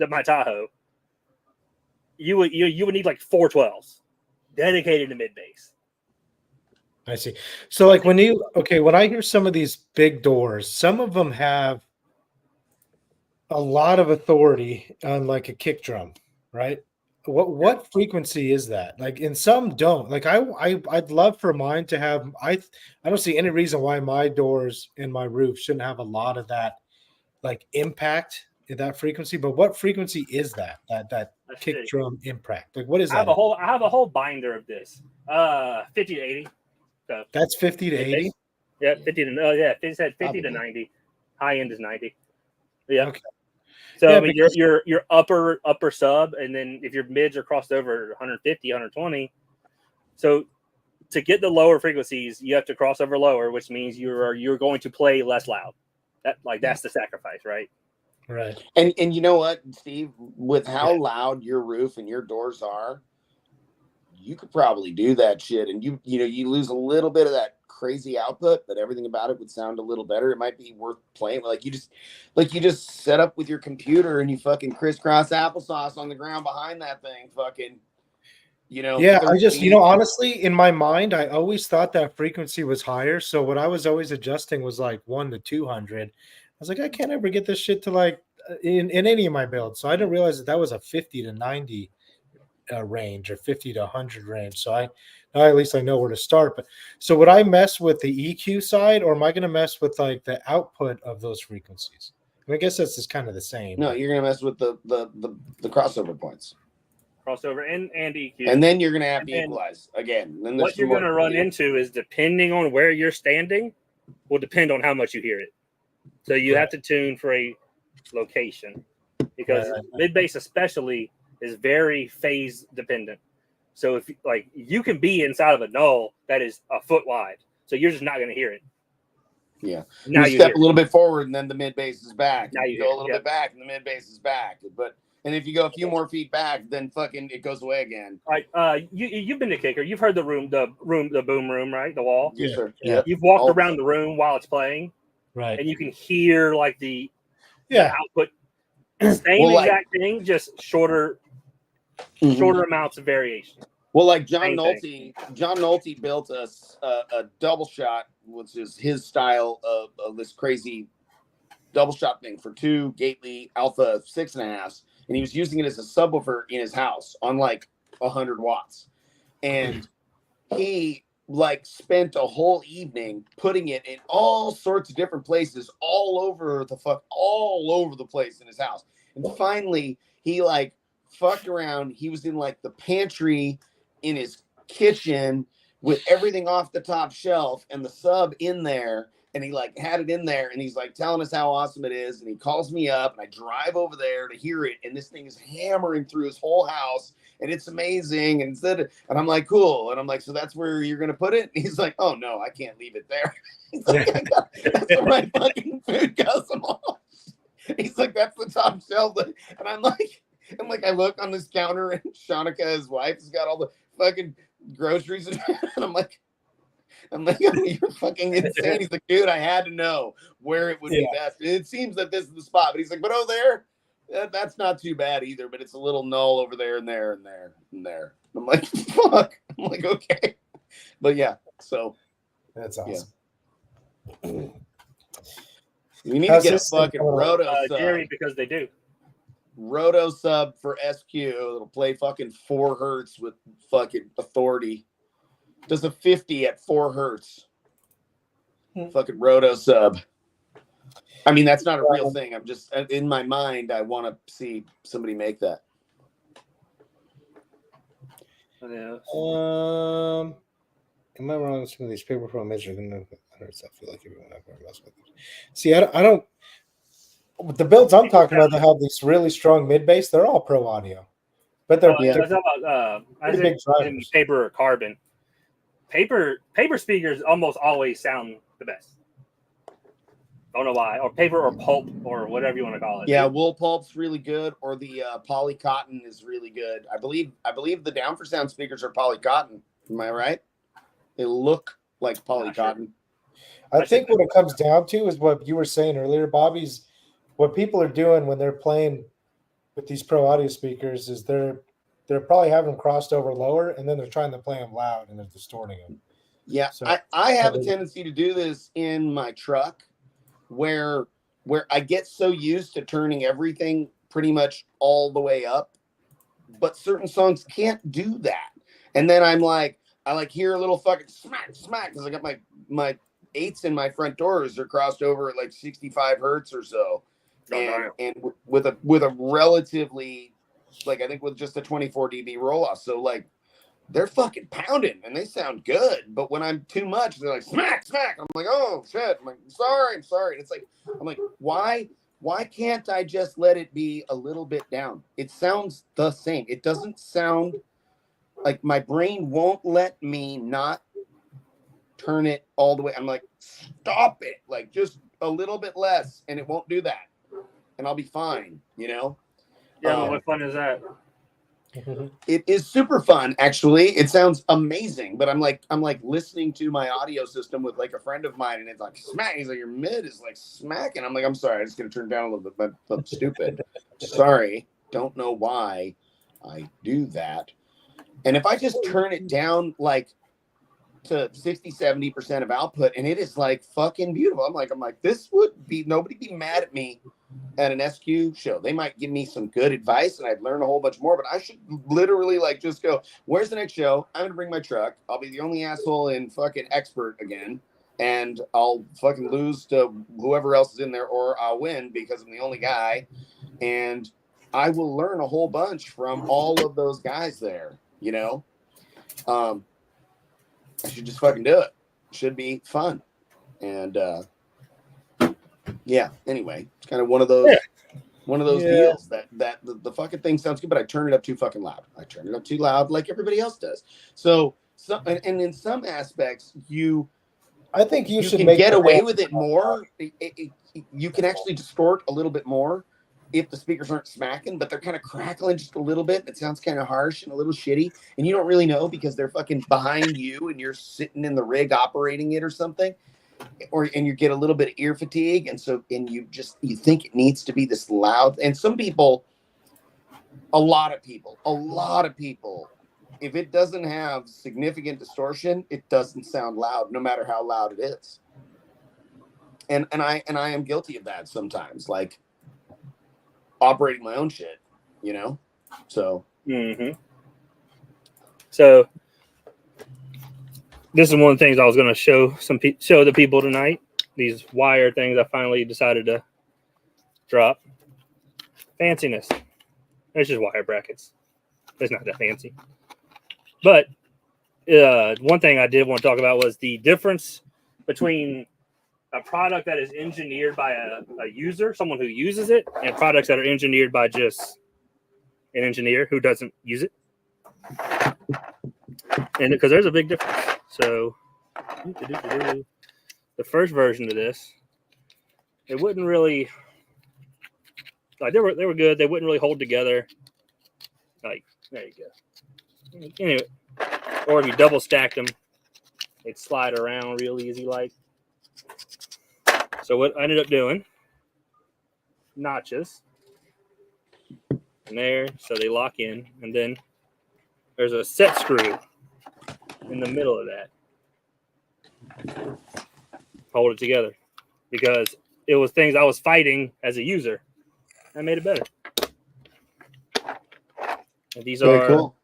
my Tahoe, you would need like 412s dedicated to mid bass. I see. So like when I hear some of these big doors, some of them have a lot of authority on like a kick drum, right? What frequency is that? Like, in some don't. Like, I'd love for mine to have. I don't see any reason why my doors in my roof shouldn't have a lot of that, like, impact in that frequency. But what frequency is that? That kick drum impact? Like, what is that? I have a whole binder of this. 50 to 80. So that's 50 to 80. Yeah, 50 to it said 50 to 90. High end is 90. Yeah. Okay. So I mean, your upper sub, and then if your mids are crossed over 150, 120. So to get the lower frequencies, you have to cross over lower, which means you're going to play less loud. That's the sacrifice, right? Right. And you know what, Steve, with how loud your roof and your doors are, you could probably do that shit, and you lose a little bit of that crazy output, but everything about it would sound a little better. It might be worth playing. Like you just set up with your computer and you fucking crisscross applesauce on the ground behind that thing, fucking, Yeah, I just, honestly, in my mind, I always thought that frequency was higher. So what I was always adjusting was like 1 to 200. I was like, I can't ever get this shit to like in any of my builds. So I didn't realize that was a 50 to 90 range, or 50 to 100 range. So at least I know where to start. But so would I mess with the EQ side, or am I going to mess with like the output of those frequencies? I guess that's just kind of the same. No, you're going to mess with the crossover points. Crossover and EQ. And then you're going to have to equalize again. Then what you're going to run into is, depending on where you're standing, will depend on how much you hear it. So you have to tune for a location, because mid bass especially is very phase dependent. So if you can be inside of a null that is a foot wide, so you're just not going to hear it. Yeah. Now you step a little bit forward, and then the mid bass is back. Now you go a little bit back, and the mid bass is back. And if you go a few more feet back, then fucking it goes away again. Right. You've been to Kicker. You've heard the boom room, right? The wall. Yes, sir. Yeah. You've walked around the room while it's playing, right? And you can hear like the output. Same exact thing, just shorter amounts of variation. Well, like John Nolte built us a double shot, which is his style of this crazy double shot thing for 2 Gately Alpha 6.5s, and he was using it as a subwoofer in his house on like 100 watts, and he spent a whole evening putting it in all sorts of different places all over the place in his house, and finally he fucked around. He was in the pantry in his kitchen with everything off the top shelf and the sub in there, and he had it in there, and he's telling us how awesome it is, and he calls me up, and I drive over there to hear it, and this thing is hammering through his whole house, and it's amazing, and I'm like, cool, and I'm like, so that's where you're gonna put it? And he's like, oh no, I can't leave it there. He's like, that's where my fucking food goes. He's like, that's the top shelf, and I'm like, I look on this counter, and Shanika, his wife, has got all the fucking groceries, and I'm like, you're fucking insane. He's like, dude, I had to know where it would be best. It seems that this is the spot, but he's like, but there, that's not too bad either. But it's a little null over there and there and there and there. I'm like, fuck. I'm like, okay, but yeah. So that's awesome. Yeah. We need to get a fucking roto sub, Jerry, because they do. Roto sub for SQ. It'll play fucking 4 hertz with fucking authority. Does a 50 at 4 hertz. Fucking roto sub. I mean, that's not a real thing. I'm just, in my mind, I want to see somebody make that. Yeah. Am I wrong? Some of these paper pro mids are going to I feel like everyone mess with it. See, I don't. The builds I'm talking about that have these really strong mid bass, they're all pro audio, but they're big drivers. Paper or carbon. Paper speakers almost always sound the best. Don't know why. Or paper or pulp or whatever you want to call it. Yeah, wool pulp's really good, or the poly cotton is really good. I believe the Down for Sound speakers are poly cotton. Am I right? They look like poly cotton. I think what it comes down to is what you were saying earlier, Bobby's. What people are doing when they're playing with these pro audio speakers is they're probably having them crossed over lower, and then they're trying to play them loud and they're distorting them. Yeah, so, I have a tendency to do this in my truck, where I get so used to turning everything pretty much all the way up but certain songs can't do that. And then I hear a little fucking smack because I got my eights in my front doors are crossed over at like 65 hertz or so, and with a relatively, like, I think with just a 24 dB roll off. So like they're fucking pounding and they sound good, but when I'm too much, they're like smack. I'm like, oh shit. I'm like, I'm sorry. It's like, I'm like, why can't I just let it be a little bit down? It sounds the same. It doesn't sound like, my brain won't let me not turn it all the way. I'm like, stop it, like just a little bit less, and it won't do that, and I'll be fine, you know. Yeah, but what fun is that? It is super fun, actually. It sounds amazing, but I'm like listening to my audio system with like a friend of mine, and it's like smack. He's like, your mid is like smacking. I'm like, I'm sorry, I'm just gonna turn down a little bit, but I'm stupid. Sorry, don't know why I do that. And if I just turn it down like to 60-70% of output, and it is like fucking beautiful. I'm like, this would be, nobody be mad at me at an SQ show. They might give me some good advice and I'd learn a whole bunch more, but I should literally like just go, where's the next show? I'm gonna bring my truck. I'll be the only asshole in fucking expert again, and I'll fucking lose to whoever else is in there, or I'll win because I'm the only guy, and I will learn a whole bunch from all of those guys there, you know. I should just fucking do it. Should be fun. And yeah, anyway, it's kind of one of those deals that the fucking thing sounds good, but I turn it up too fucking loud. I turn it up too loud like everybody else does. So and in some aspects, I think you should can get away with it more. You can actually distort a little bit more if the speakers aren't smacking, but they're kind of crackling just a little bit. It sounds kind of harsh and a little shitty, and you don't really know because they're fucking behind you and you're sitting in the rig operating it or something, and you get a little bit of ear fatigue, and you think it needs to be this loud. And some people, a lot of people, if it doesn't have significant distortion, it doesn't sound loud, no matter how loud it is. And I am guilty of that sometimes, like operating my own shit, you know. So so this is one of the things I was going to show the people tonight. These wire things I finally decided to drop. Fanciness. It's just wire brackets. It's not that fancy. But one thing I did want to talk about was the difference between a product that is engineered by a user, someone who uses it, and products that are engineered by just an engineer who doesn't use it. And because there's a big difference. So the first version of this, it wouldn't really, like, they were good. They wouldn't really hold together. Like, there you go. Anyway, or if you double stacked them, they'd slide around real easy like. So what I ended up doing, notches in there so they lock in, and then there's a set screw in the middle of that. Hold it together, because it was things I was fighting as a user. I made it better. And these are cool.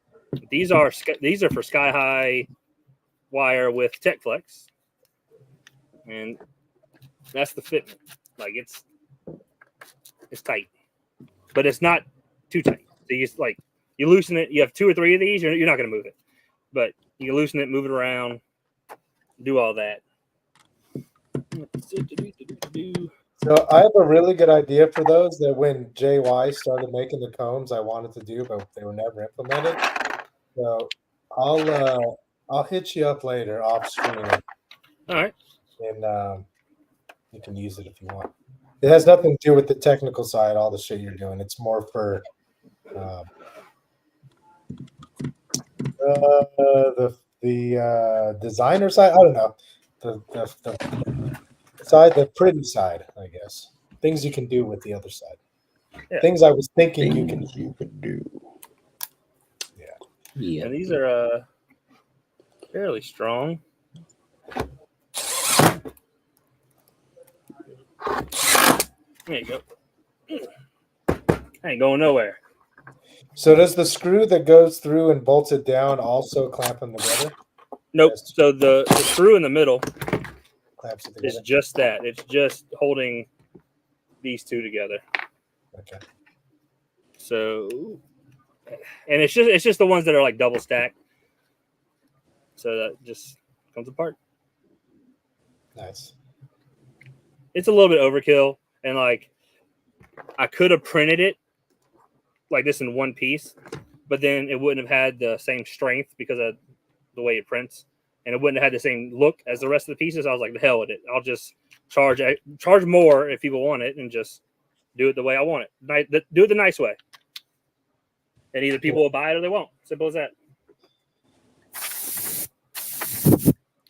These are for Sky High wire with Tech Flex, and that's the fitment. Like, it's tight, but it's not too tight. So you loosen it. You have 2 or 3 of these. You're not going to move it, but you loosen it, move it around, do all that. So I have a really good idea for those that when JY started making the combs, I wanted to do, but they were never implemented. So I'll hit you up later off screen. All right. And you can use it if you want. It has nothing to do with the technical side, all the shit you're doing. It's more for the designer side. I don't know. The side, the pretty side, I guess. Things you can do with the other side. Yeah. Things I was thinking you could do. Yeah. And these are fairly strong. There you go. Ain't going nowhere. So does the screw that goes through and bolts it down also clamp them together? Nope. So the screw in the middle Clamps it is together. just that. It's just holding these two together. Okay. So, and it's just the ones that are like double stacked. So that just comes apart. Nice. It's a little bit overkill, and like I could have printed it like this in one piece, but then it wouldn't have had the same strength because of the way it prints, and it wouldn't have had the same look as the rest of the pieces. I was like, the hell with it. I'll just charge more if people want it, and just do it the way I want it. Do it the nice way, and either people will buy it or they won't. Simple as that.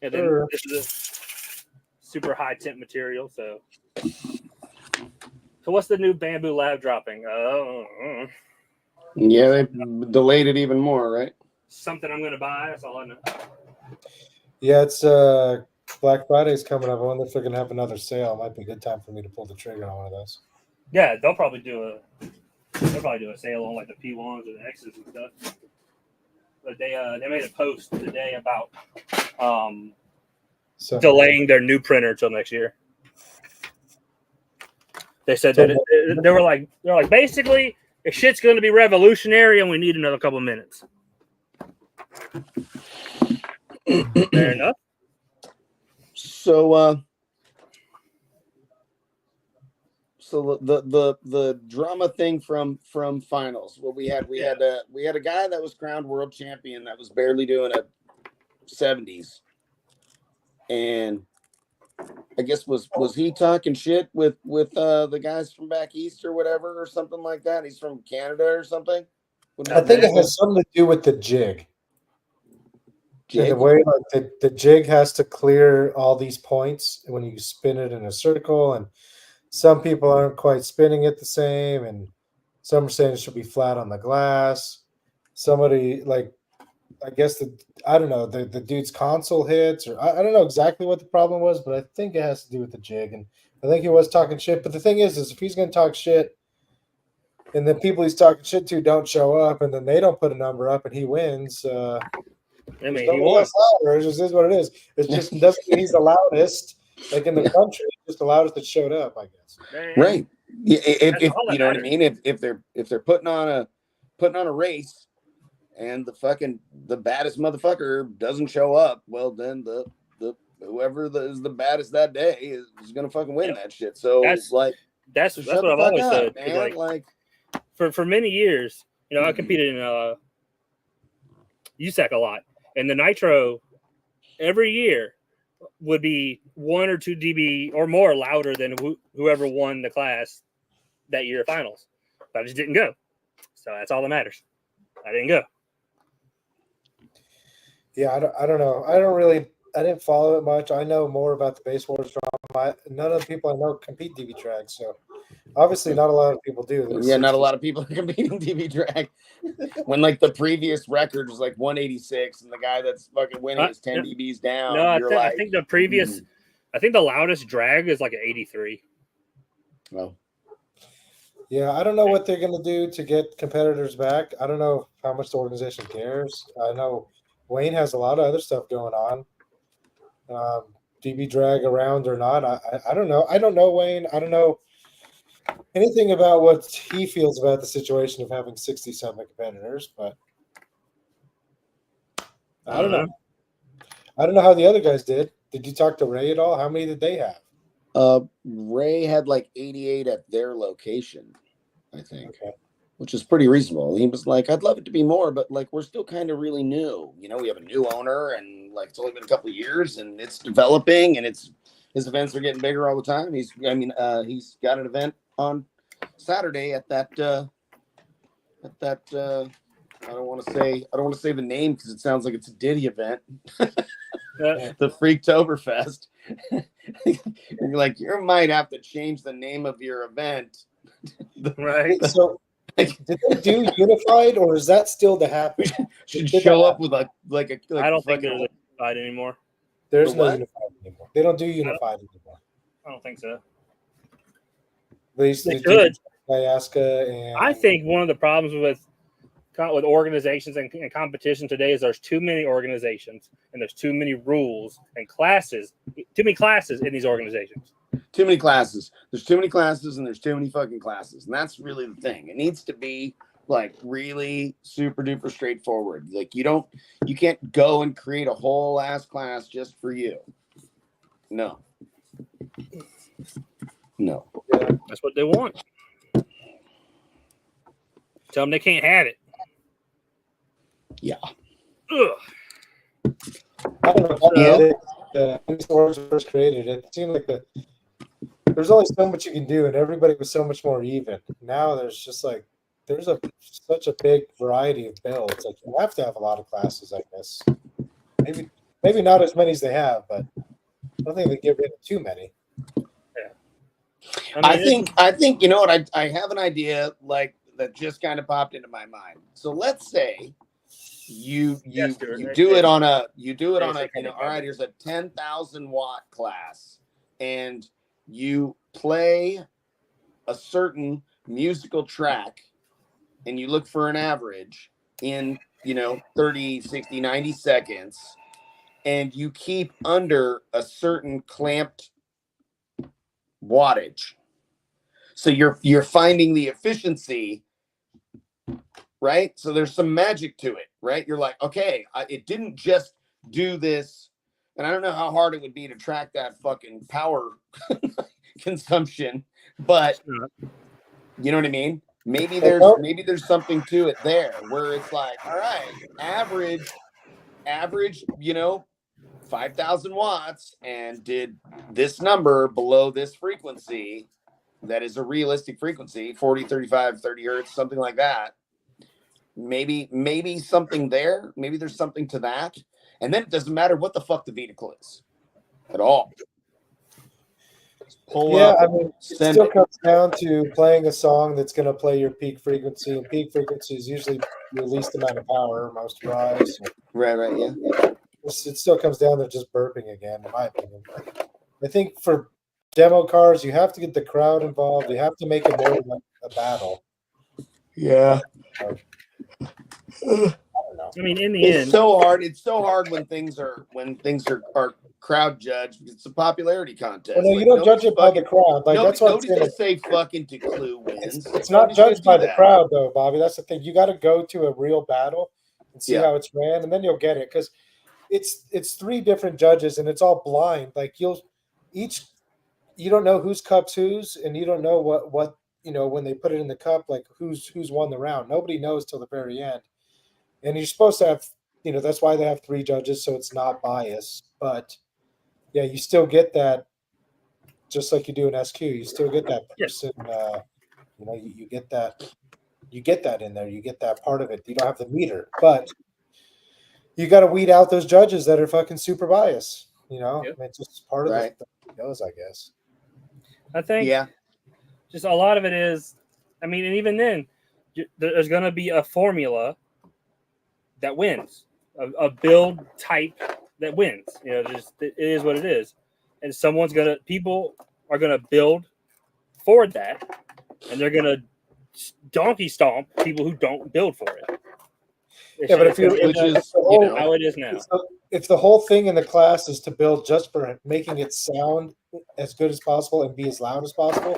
And then this is a super high temp material. So what's the new Bamboo Lab dropping? Yeah, they delayed it even more, right? Something I'm gonna buy. That's all I know. Yeah, it's Black Friday's coming up. I wonder if they're gonna have another sale. It might be a good time for me to pull the trigger on one of those. Yeah, they'll probably do a sale on like the P1s or the X's and stuff. But they made a post today about delaying their new printer until next year. They said that they were like basically the shit's going to be revolutionary and we need another couple minutes. Fair enough. So the drama thing from finals. Well, we had a guy that was crowned world champion that was barely doing a 70s, and I guess was he talking shit with the guys from back east or whatever or something like that? He's from Canada or something. I think it has something to do with the jig. And the way like the jig has to clear all these points when you spin it in a circle, and some people aren't quite spinning it the same, and some are saying it should be flat on the glass. Somebody like, I guess I don't know, the dude's console hits, or I don't know exactly what the problem was, but I think it has to do with the jig, and I think he was talking shit. But the thing is if he's going to talk shit, and the people he's talking shit to don't show up, and then they don't put a number up, and he wins. I mean, he won. It just is what it is. It just doesn't mean he's the loudest, like in the country. It's just the loudest that showed up, I guess. Right. Yeah. If you know what I mean. If they're putting on a race, and the baddest motherfucker doesn't show up, well then the whoever is the baddest that day is gonna fucking win that shit. So that's what I've always said. Man. Like for many years, I competed in USAC a lot, and the Nitro every year would be 1 or 2 dB or more louder than whoever won the class that year at finals. But I just didn't go, so that's all that matters. I didn't go. Yeah, I don't know. I didn't follow it much. I know more about the Base Wars drama. None of the people I know compete DB drag, so obviously not a lot of people do. Yeah, not a lot of people are competing DB drag. When like the previous record was like 186, and the guy that's fucking winning is 10 dBs down. No, I think the previous, I think the loudest drag is like an 83. Well, yeah, I don't know what they're gonna do to get competitors back. I don't know how much the organization cares. I know Wayne has a lot of other stuff going on. DB drag around or not, I don't know. I don't know Wayne. I don't know anything about what he feels about the situation of having 60-something competitors, but I don't know. I don't know how the other guys did. Did you talk to Ray at all? How many did they have? Ray had like 88 at their location, I think. Okay. Which is pretty reasonable. He was like, I'd love it to be more, but like we're still kind of really new. We have a new owner, and like it's only been a couple of years, and it's developing, and his events are getting bigger all the time. He's got an event on Saturday at that I don't want to say the name because it sounds like it's a Diddy event. The Freaktoberfest. You're like, you might have to change the name of your event. Right. So did they do Unified, or is that still to happen? Should show up with a I don't think there's Unified anymore. There's no Unified anymore. They don't do Unified anymore. I don't think so. They could. Ayaska and I think one of the problems with with organizations and competition today is there's too many organizations and there's too many rules and classes, too many classes in these organizations. Too many classes. There's too many classes and there's too many fucking classes. And that's really the thing. It needs to be like really super duper straightforward. Like you can't go and create a whole ass class just for you. No. That's what they want. Tell them they can't have it. Yeah. Ugh. I don't know. When these wars were first created, it seemed like there's only so much you can do, and everybody was so much more even. Now there's just like such a big variety of builds. Like you have to have a lot of classes, I guess. Maybe not as many as they have, but I don't think they get rid of too many. Yeah. I think you know what, I have an idea like that just kind of popped into my mind. So let's say you do it on a all right, here's a 10,000 watt class and you play a certain musical track and you look for an average in 30, 60, 90 seconds and you keep under a certain clamped wattage. So you're finding the efficiency, right? So there's some magic to it, right? You're like, okay, it didn't just do this. And I don't know how hard it would be to track that fucking power consumption, but you know what I mean? Maybe there's something to it there where it's like, all right, average, 5,000 watts and did this number below this frequency. That is a realistic frequency, 40, 35, 30 hertz, something like that. Maybe something there. Maybe there's something to that. And then it doesn't matter what the fuck the vehicle is at all. I mean, it still comes down to playing a song that's going to play your peak frequency. And peak frequency is usually your least amount of power, most drives. Right, yeah. It still comes down to just burping again, in my opinion. I think for demo cars, you have to get the crowd involved. You have to make it more like a battle. Yeah. I don't know. I mean, in the end, it's so hard. It's so hard when things are crowd judged because it's a popularity contest. Well, no, you don't judge it by the crowd. Like that's what nobody's gonna say fucking to Clue wins. It's not judged by the crowd though, Bobby. That's the thing. You got to go to a real battle and see how it's ran, and then you'll get it because it's three different judges and it's all blind. Like you don't know whose cup's whose, and you don't know what when they put it in the cup, like who's won the round. Nobody knows till the very end. And you're supposed to have, that's why they have three judges, so it's not biased. But yeah, you still get that, just like you do in SQ. You still get that person. You get that in there. You get that part of it. You don't have the meter, but you got to weed out those judges that are fucking super biased. It's just part of it goes, I guess. I think just a lot of it is, I mean, and even then, there's going to be a formula that wins, a build type that wins. It is what it is. And people are going to build for that, and they're going to donkey stomp people who don't build for it. But how it is now. If the whole thing in the class is to build just for making it sound as good as possible and be as loud as possible,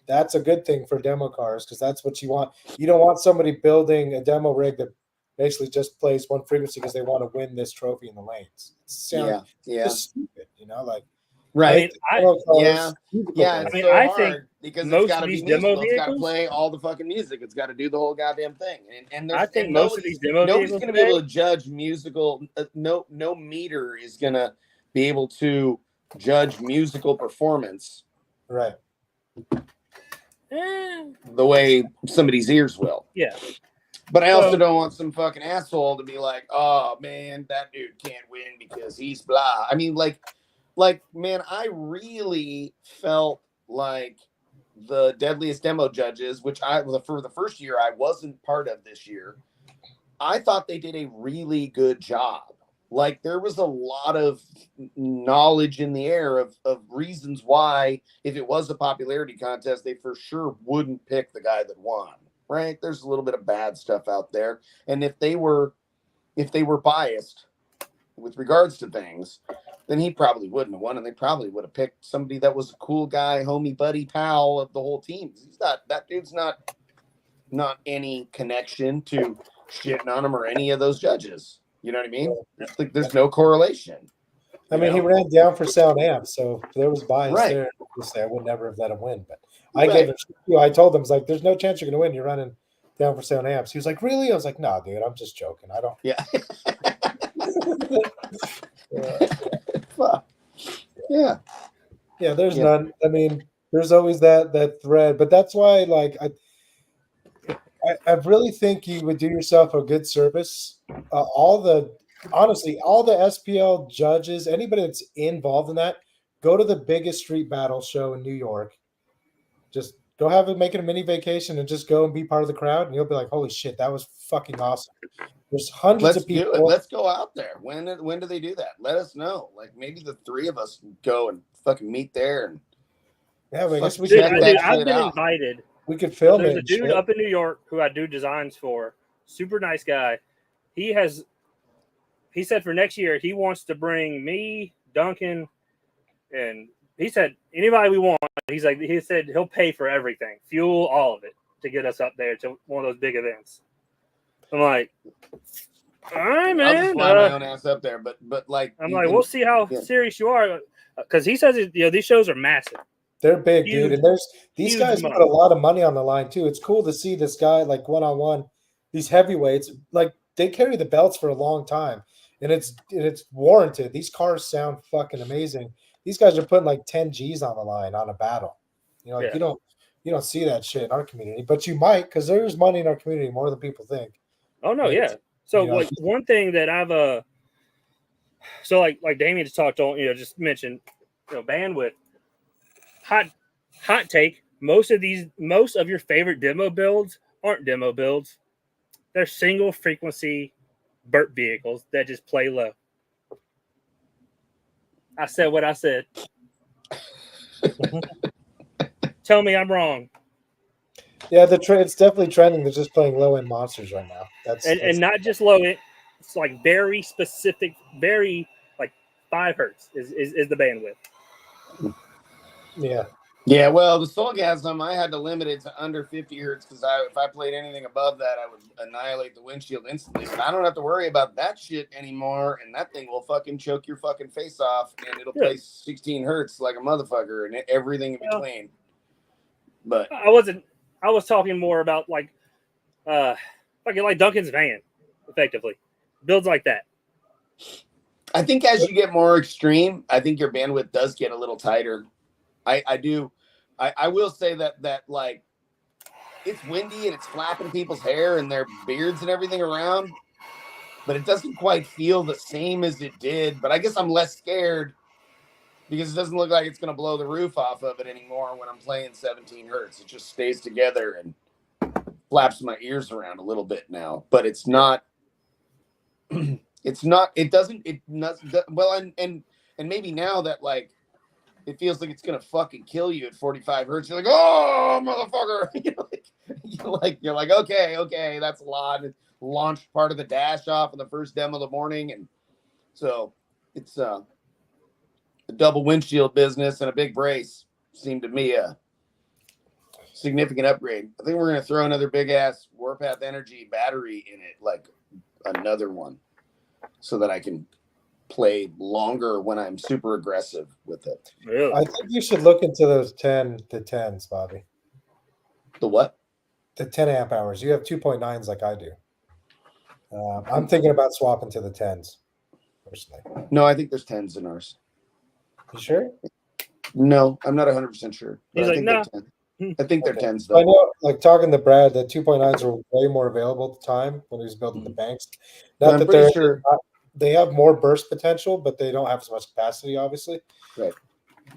that's a good thing for demo cars because that's what you want. You don't want somebody building a demo rig that basically just plays one frequency because they want to win this trophy in the lanes. Just stupid, right. I think because most it's got to be musical. It's got to vehicles, play all the fucking music. It's got to do the whole goddamn thing. And I think most of these demo nobody's vehicles going to be able to judge musical. No meter is going to be able to judge musical performance, right? The way somebody's ears will. Yeah. But I also don't want some fucking asshole to be like, oh man, that dude can't win because he's blah. I mean, like, man, I really felt like the Deadliest Demo judges, which for the first year I wasn't part of this year, I thought they did a really good job. Like there was a lot of knowledge in the air of reasons why, if it was a popularity contest, they for sure wouldn't pick the guy that won. right? There's a little bit of bad stuff out there. And if they were biased with regards to things, then he probably wouldn't have won, and they probably would have picked somebody that was a cool guy, homie, buddy, pal of the whole team. That dude's not any connection to shitting on him or any of those judges. You know what I mean? It's like there's no correlation. I mean, he ran down for sound amp, so if there was bias Right. there. Obviously, I would never have let him win. But I gave him. I told him, "It's like there's no chance you're going to win. You're running down for sound amps." He was like, "Really?" I was like, "No, dude, I'm just joking. I don't." Yeah. Yeah. Yeah, there's none. I mean, there's always that thread, but that's why, like, I really think you would do yourself a good service. Honestly, all the SPL judges, anybody that's involved in that, go to the biggest street battle show in New York. Just go make it a mini vacation and just go and be part of the crowd, and you'll be like, "Holy shit, that was fucking awesome." There's hundreds of people. Do it. Let's go out there. When do they do that? Let us know. Like maybe the three of us can go and fucking meet there. And yeah, I guess we dude, could. I've been invited. We could film There's it. There's a dude up in New York who I do designs for. Super nice guy. He said for next year he wants to bring me, Duncan, and he said anybody we want. He said he'll pay for everything, fuel, all of it, to get us up there to one of those big events. I'm like, all right, man. I'll just fly my own ass up there, but like I'm like, we'll see how serious you are, because he says these shows are massive. They're big, dude, and these guys put a lot of money on the line too. It's cool to see this guy like one-on-one. These heavyweights, like they carry the belts for a long time, and it's warranted. These cars sound fucking amazing. These guys are putting like 10 G's on the line on a battle. You know, like you don't see that shit in our community, but you might, because there's money in our community more than people think. Oh no, yeah. So like one thing that I've so like Damien just talked on, just mentioned, bandwidth. Hot take. Most of your favorite demo builds aren't demo builds. They're single frequency burp vehicles that just play low. I said what I said. Tell me I'm wrong. Yeah, it's definitely trending. They're just playing low end monsters right now. That's not just low end. It's like very specific, very like 5 hertz is the bandwidth. Yeah. Yeah, well, the Soulgasm, I had to limit it to under 50 hertz because if I played anything above that, I would annihilate the windshield instantly. But I don't have to worry about that shit anymore, and that thing will fucking choke your fucking face off, and it'll play 16 hertz like a motherfucker, and everything in between. But I was talking more about like Duncan's van, effectively builds like that. I think as you get more extreme, I think your bandwidth does get a little tighter. I do. I will say that like it's windy and it's flapping people's hair and their beards and everything around, but it doesn't quite feel the same as it did. But I guess I'm less scared because it doesn't look like it's going to blow the roof off of it anymore when I'm playing 17 hertz. It just stays together and flaps my ears around a little bit now, but it's not. And maybe now that like. It feels like it's gonna fucking kill you at 45 hertz. You're like, oh, motherfucker! You're like, okay, that's a lot. It launched part of the dash off in the first demo of the morning, and so it's a double windshield business and a big brace seemed to me a significant upgrade. I think we're gonna throw another big ass Warpath Energy battery in it, like another one, so that I can play longer when I'm super aggressive with it. Really? I think you should look into those the 10s, Bobby. The what? The 10 amp hours. You have 2.9s like I do. I'm thinking about swapping to the 10s, personally. No, I think there's 10s in ours. You sure? No, I'm not 100% sure. He's like, no. I think they're 10s, I though. know, like talking to Brad, the 2.9s were way more available at the time when he was building the banks. Not that they're sure. They have more burst potential, but they don't have as much capacity, obviously. Right.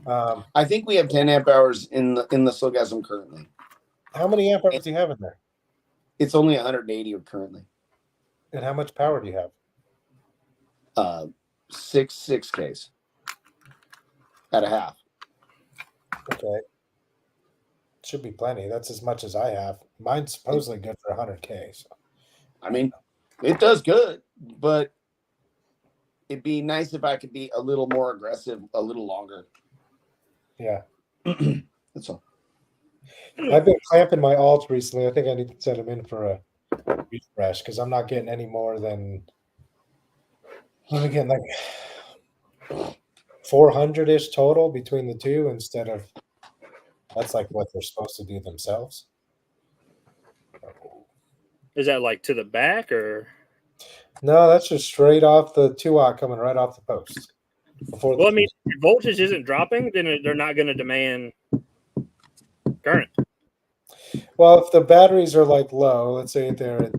I think we have 10 amp hours in the Soulgasm currently. How many amp hours do you have in there? It's only 180 currently. And how much power do you have? 6Ks at a half. Okay. Should be plenty. That's as much as I have. Mine's supposedly good for 100K. So. I mean, it does good, but it'd be nice if I could be a little more aggressive, a little longer. Yeah. That's all. I've been clamping my alts recently. I think I need to send them in for a refresh because I'm not getting any more than I'm getting like 400-ish total between the two instead of that's like what they're supposed to do themselves. Is that like to the back or? No, that's just straight off the 2-aught coming right off the post. Well, I mean, if voltage isn't dropping, then they're not going to demand current. Well, if the batteries are like low, let's say they're at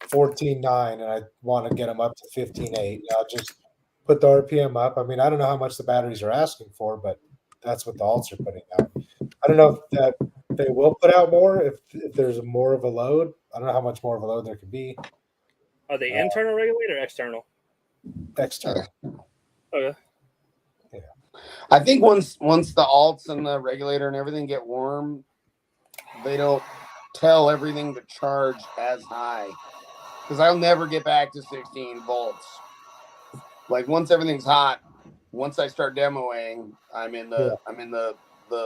14.9 and I want to get them up to 15.8, I'll just put the RPM up. I mean, I don't know how much the batteries are asking for, but that's what the alts are putting out. I don't know if that they will put out more if there's more of a load. I don't know how much more of a load there could be. Are they internal regulated or external? External. Okay. Yeah. I think once the alts and the regulator and everything get warm, they don't tell everything to charge as high. Because I'll never get back to 16 volts. Like once everything's hot, once I start demoing, I'm in the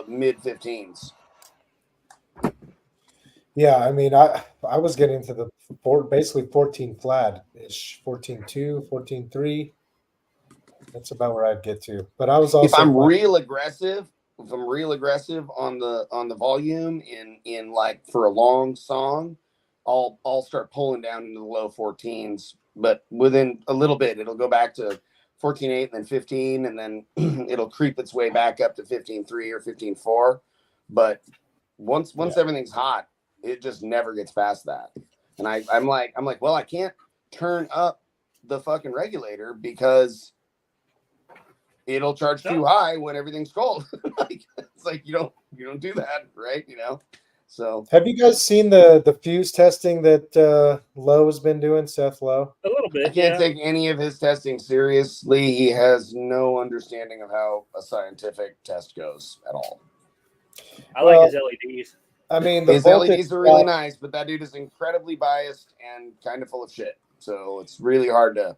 mid 15s. Yeah, I mean, I was getting to the basically 14 flat ish, 14.2, 14.3. That's about where I'd get to. But I was also if I'm real aggressive on the volume in like for a long song, I'll start pulling down into the low 14s. But within a little bit, it'll go back to 14.8 and then 15, and then it'll creep its way back up to 15.3 or 15.4. But once everything's hot, it just never gets past that. And I'm like, well, I can't turn up the fucking regulator because it'll charge too high when everything's cold. It's like you don't do that, right? So have you guys seen the fuse testing that Lowe has been doing, Seth Lowe? A little bit. I can't take any of his testing seriously. He has no understanding of how a scientific test goes at all. I like his LEDs. I mean, his LEDs are really nice, but that dude is incredibly biased and kind of full of shit. So it's really hard to.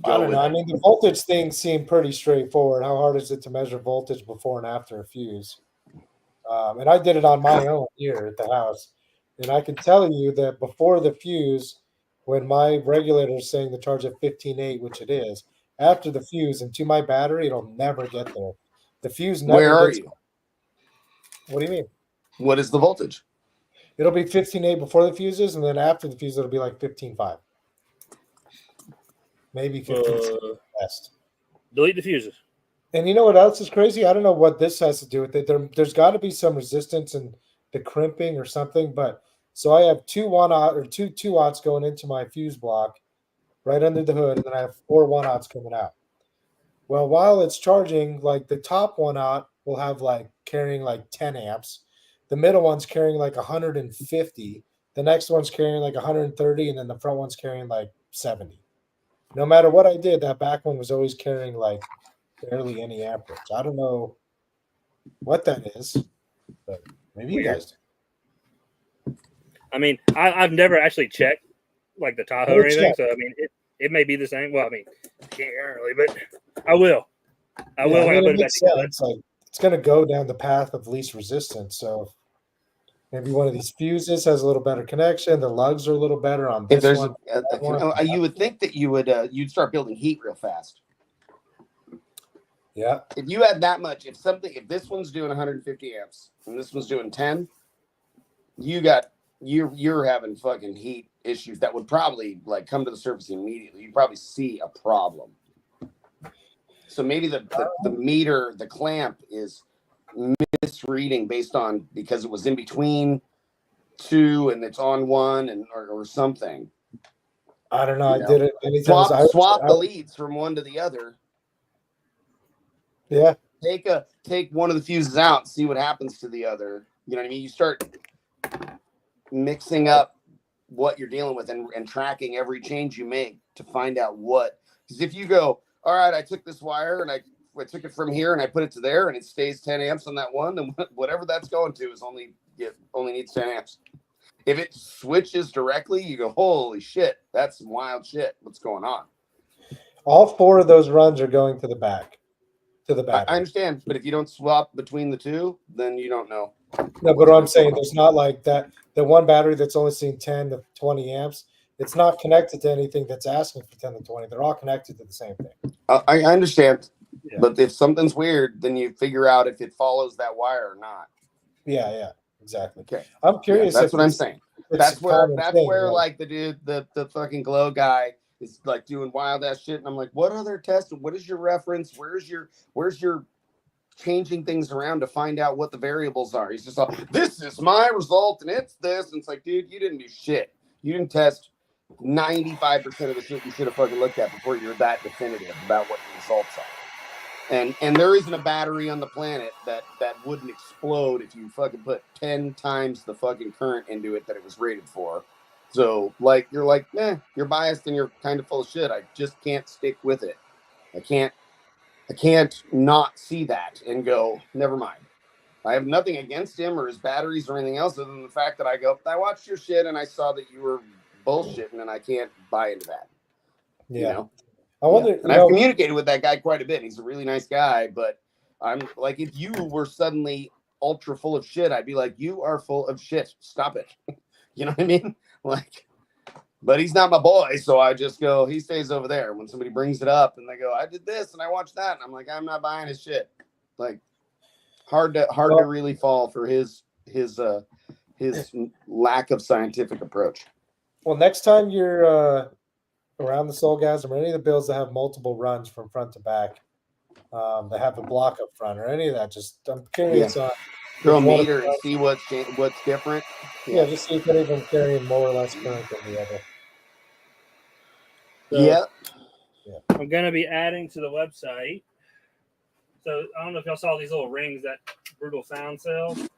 I don't know. I mean, the voltage thing seemed pretty straightforward. How hard is it to measure voltage before and after a fuse? And I did it on my own here at the house. And I can tell you that before the fuse, when my regulator is saying the charge at 15.8, which it is, after the fuse and to my battery, it'll never get there. The fuse never Where are you? What do you mean? What is the voltage? It'll be 15.8 before the fuses, and then after the fuse, it'll be like 15.5. Maybe 15 best. Delete the fuses. And you know what else is crazy? I don't know what this has to do with it. There's got to be some resistance in the crimping or something. But so I have two 2-aughts going into my fuse block right under the hood, and then I have 4 1-aughts coming out. Well, while it's charging, like the top 1-aught will have like carrying like 10 amps. The middle one's carrying like 150. The next one's carrying like 130, and then the front one's carrying like 70. No matter what I did, that back one was always carrying like barely any amperage. I don't know what that is, but maybe you guys do. I mean, I've never actually checked like the Tahoe or anything, so I mean, it may be the same. Well, I mean, can't really, but I will. I will when I put it back together. It's going to go down the path of least resistance. So maybe one of these fuses has a little better connection. The lugs are a little better on this one. You would think that you'd start building heat real fast. Yeah. If you had that much, if this one's doing 150 amps and this one's doing 10, you're having fucking heat issues that would probably like come to the surface immediately. You'd probably see a problem. So maybe the meter, the clamp is misreading because it was in between 2 and it's on 1 or something. I don't know. I did it many times. Swap the leads leads from one to the other. Yeah. Take one of the fuses out, see what happens to the other. You know what I mean? You start mixing up what you're dealing with and tracking every change you make to find out what. Because if you go, all right, I took this wire and I took it from here and I put it to there, and it stays 10 amps on that one, then whatever that's going to is only needs 10 amps. If it switches directly, you go, holy shit, that's some wild shit. What's going on? All 4 of those runs are going to the back, to the battery. I understand, but if you don't swap between the two, then you don't know. No, but what I'm saying, there's not like that. The one battery that's only seeing 10 to 20 amps, it's not connected to anything that's asking for 10 to 20. They're all connected to the same thing. I understand, Yeah. but if something's weird, then you figure out if it follows that wire or not. Yeah, exactly. Okay, I'm curious. that's what I'm saying. That's where right? like the dude, the fucking glow guy is like doing wild ass shit, and I'm like, what other test? What is your reference? Where's your changing things around to find out what the variables are? He's just like, this is my result, and it's this, and it's like, dude, you didn't do shit. You didn't test 95% of the shit you should have fucking looked at before you're that definitive about what the results are. And there isn't a battery on the planet that wouldn't explode if you fucking put 10 times the fucking current into it that it was rated for. So like you're like, you're biased and you're kind of full of shit. I just can't stick with it. I can't not see that and go, never mind. I have nothing against him or his batteries or anything else other than the fact that I watched your shit and I saw that you were bullshitting, and I can't buy into that. Yeah. You know? I wonder. And I've communicated with that guy quite a bit. He's a really nice guy, but I'm like, if you were suddenly ultra full of shit, I'd be like, you are full of shit. Stop it. You know what I mean? Like, but he's not my boy, so I just go, he stays over there. When somebody brings it up and they go, I did this and I watched that, and I'm like, I'm not buying his shit. Like, hard to really fall for his lack of scientific approach. Well, next time you're around the Soulgasm or any of the builds that have multiple runs from front to back, that have a block up front or any of that, just I'm curious on throw a meter and see what's different. Yeah, just see if any of them carrying more or less current than the other. So, I'm gonna be adding to the website. So I don't know if y'all saw these little rings that Brutal Sound sells.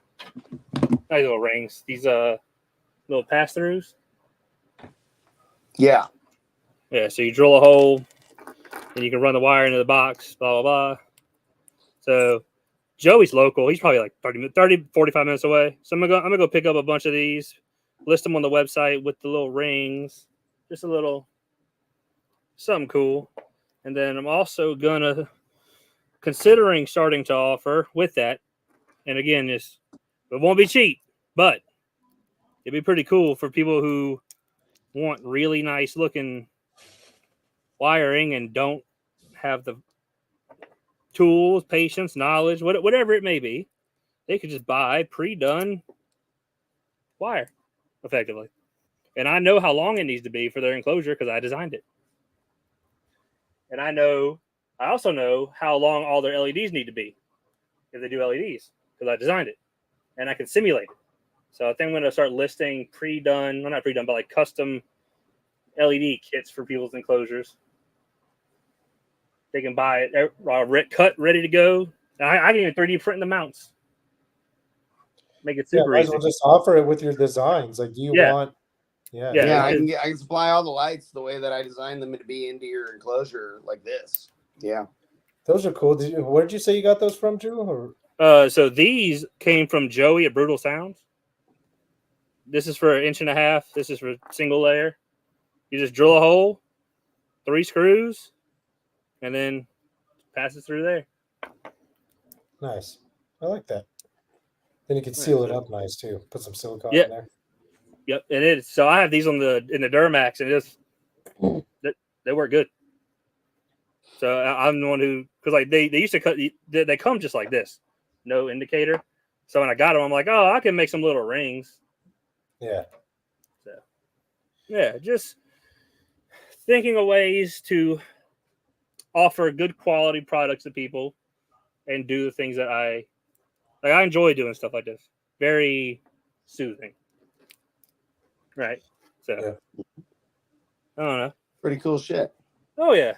Not little rings. These little pass-throughs. Yeah. Yeah. So you drill a hole, and you can run the wire into the box. Blah blah blah. So Joey's local. He's probably like 30, 45 minutes away. So I'm gonna go pick up a bunch of these, list them on the website with the little rings. Just a little something cool. And then I'm also considering starting to offer with that. And again, it won't be cheap, but it'd be pretty cool for people who want really nice looking wiring and don't have the tools, patience, knowledge, whatever it may be. They could just buy pre-done wire effectively. And I know how long it needs to be for their enclosure because I designed it. And I also know how long all their LEDs need to be if they do LEDs because I designed it and I can simulate it. So I think I'm going to start listing pre-done, well, not pre-done, but like custom LED kits for people's enclosures. They can buy it cut, ready to go. I can even 3D print the mounts. Make it super easy. Well just offer it with your designs. Like, do you want? Yeah. I can supply all the lights the way that I designed them to be into your enclosure like this. Yeah, those are cool. Where did you say you got those from, Drew? Or? So these came from Joey at Brutal Sounds. This is for 1.5 inches. This is for single layer. You just drill a hole, 3 screws, and then pass it through there. Nice. I like that. Then you can seal it up nice too. Put some silicone in there. Yep, and it. So I have these in the Duramax, and they work good. So I'm the one who, because like they used to cut, they come just like this, no indicator. So when I got them, I'm like, oh, I can make some little rings. Yeah. So yeah, just thinking of ways to offer good quality products to people and do the things that I enjoy doing stuff like this. Very soothing. Right. So I don't know. Pretty cool shit. Oh yeah.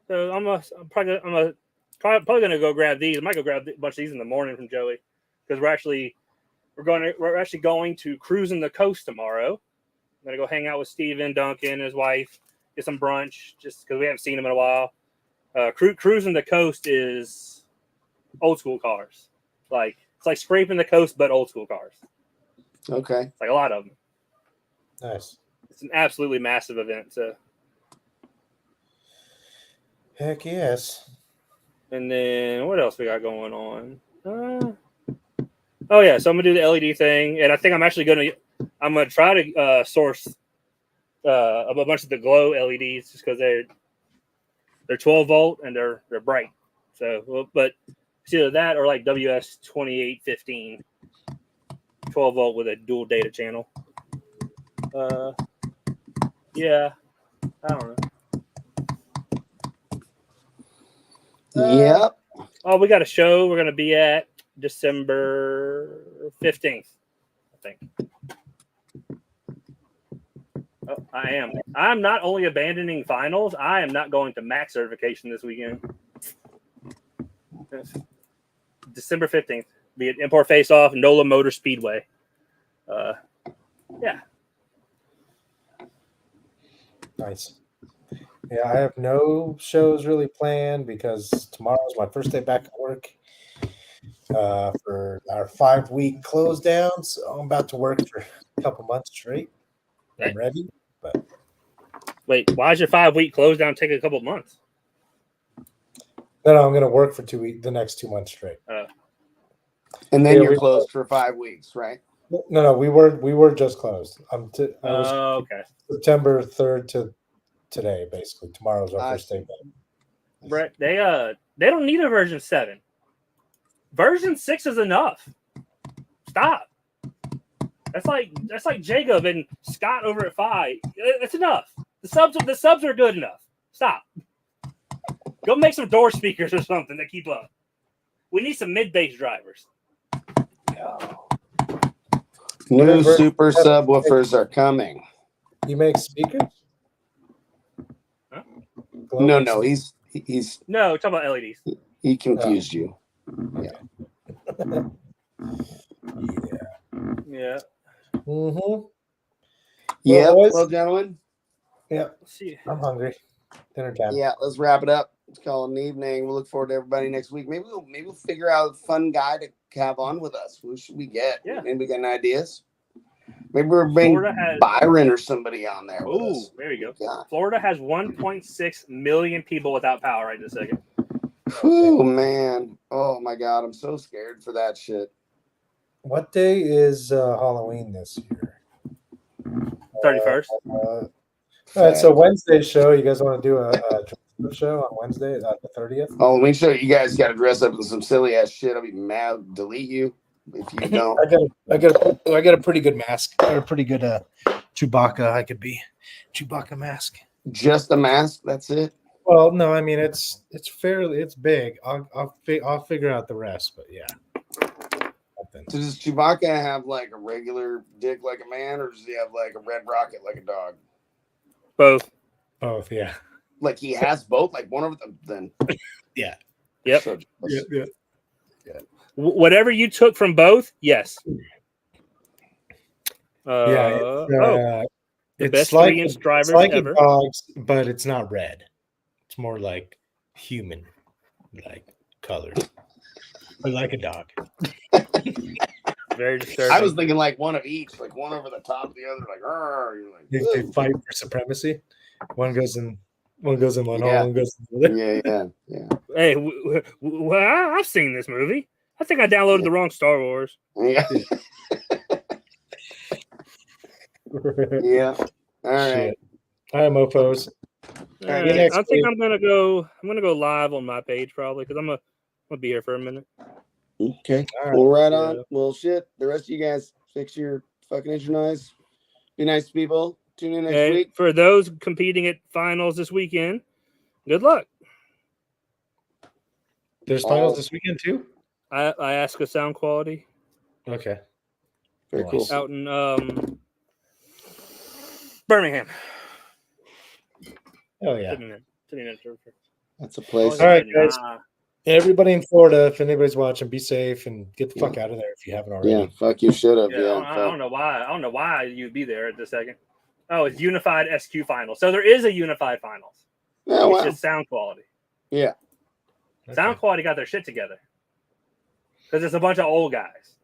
So I'm probably gonna go grab these. I might go grab a bunch of these in the morning from Joey because we're actually going to cruising the coast tomorrow. I'm gonna go hang out with Steven, Duncan, and his wife, get some brunch just because we haven't seen him in a while. Cruising the coast is old school cars. Like it's like scraping the coast, but old school cars. Okay. It's like a lot of them. Nice. It's an absolutely massive event. So. Heck yes. And then what else we got going on? Oh yeah, so I'm gonna do the LED thing, and I think I'm gonna try to source a bunch of the glow LEDs just because they're 12 volt and they're bright. So, but it's either that or like WS2815, 12 volt with a dual data channel. Yeah, I don't know. Yep. Oh, we got a show we're going to be at December 15th, I think. Oh, I am. I'm not only abandoning finals, I am not going to MAC certification this weekend. December 15th. Be at Import Face Off, NOLA Motor Speedway. Yeah. Nice. Yeah, I have no shows really planned because tomorrow's my first day back at work for our 5-week close down. So I'm about to work for a couple months straight. I'm ready. But wait, why is your 5-week close down take a couple months? No, I'm going to work for the next 2 months straight. And then you're closed for 5 weeks, right? No, we were just closed. I was okay. September 3rd to today, basically. Tomorrow's our first day back. Brett, they don't need a version 7. Version 6 is enough. Stop. That's like Jacob and Scott over at 5. It's enough. The subs are good enough. Stop. Go make some door speakers or something that keep up. We need some mid-bass drivers. New super subwoofers are coming. You make speakers? Huh? No, he's no, talk about LEDs. He confused you. Yeah. Yeah. Mm-hmm. Yeah. boys. Well, gentlemen. Yeah. Let's see. I'm hungry. Dinner time. Yeah, let's wrap it up. Let's call it an evening. We'll look forward to everybody next week. Maybe we'll figure out a fun guy to have on with us. Who should we get? Yeah. Maybe we got any ideas. Maybe we'll bring Byron or somebody on there. Oh, there you go. Yeah. Florida has 1.6 million people without power right this second. Oh man. Oh my God. I'm so scared for that shit. What day is Halloween this year? 31st. All right, so Wednesday show. You guys want to do a show on Wednesday, the 30th? Halloween show. You guys got to dress up in some silly ass shit. I'll be mad. Delete you if you don't. I got a pretty good mask. Or a pretty good Chewbacca. I could be Chewbacca mask. Just a mask. That's it. Well, no, I mean it's big. I'll figure out the rest, but yeah. So does Chewbacca have like a regular dick like a man, or does he have like a red rocket like a dog? Both, yeah. Like he has both, like one of them. Then yeah. Yep. So, Yeah. Whatever you took from both, yes. The best like 3-inch drivers it's like ever. Dogs, but it's not red. It's more like human, like color, but like a dog. Very disturbing. I was thinking like one of each, like one over the top of the other, like. You're like They fight for supremacy. One goes in one hole, one goes in the other. Yeah. Hey, I've seen this movie. I think I downloaded the wrong Star Wars. Yeah. Yeah. All right. Shit. All right, mofos. Right. I think I'm gonna go live on my page probably because I'm gonna be here for a minute. Okay. All right. Well, right on. Well, shit. The rest of you guys, fix your fucking inch. Be nice to people. Tune in next week. For those competing at finals this weekend, good luck. There's finals this weekend too? I ask a sound quality. Okay. Very cool. Out in Birmingham. Oh yeah. That's a place. All right, guys. Everybody in Florida, if anybody's watching, be safe and get the fuck out of there if you haven't already. Yeah, fuck you should have. Yeah, I don't know why. I don't know why you'd be there at this second. Oh, it's Unified SQ Finals. So there is a Unified Finals. Yeah, It's just sound quality. Yeah. Sound quality got their shit together because it's a bunch of old guys.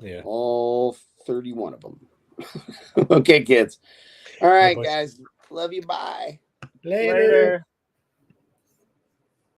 Yeah. All 31 of them. Okay, kids. All right, boys. guys. Love you. Bye. Later.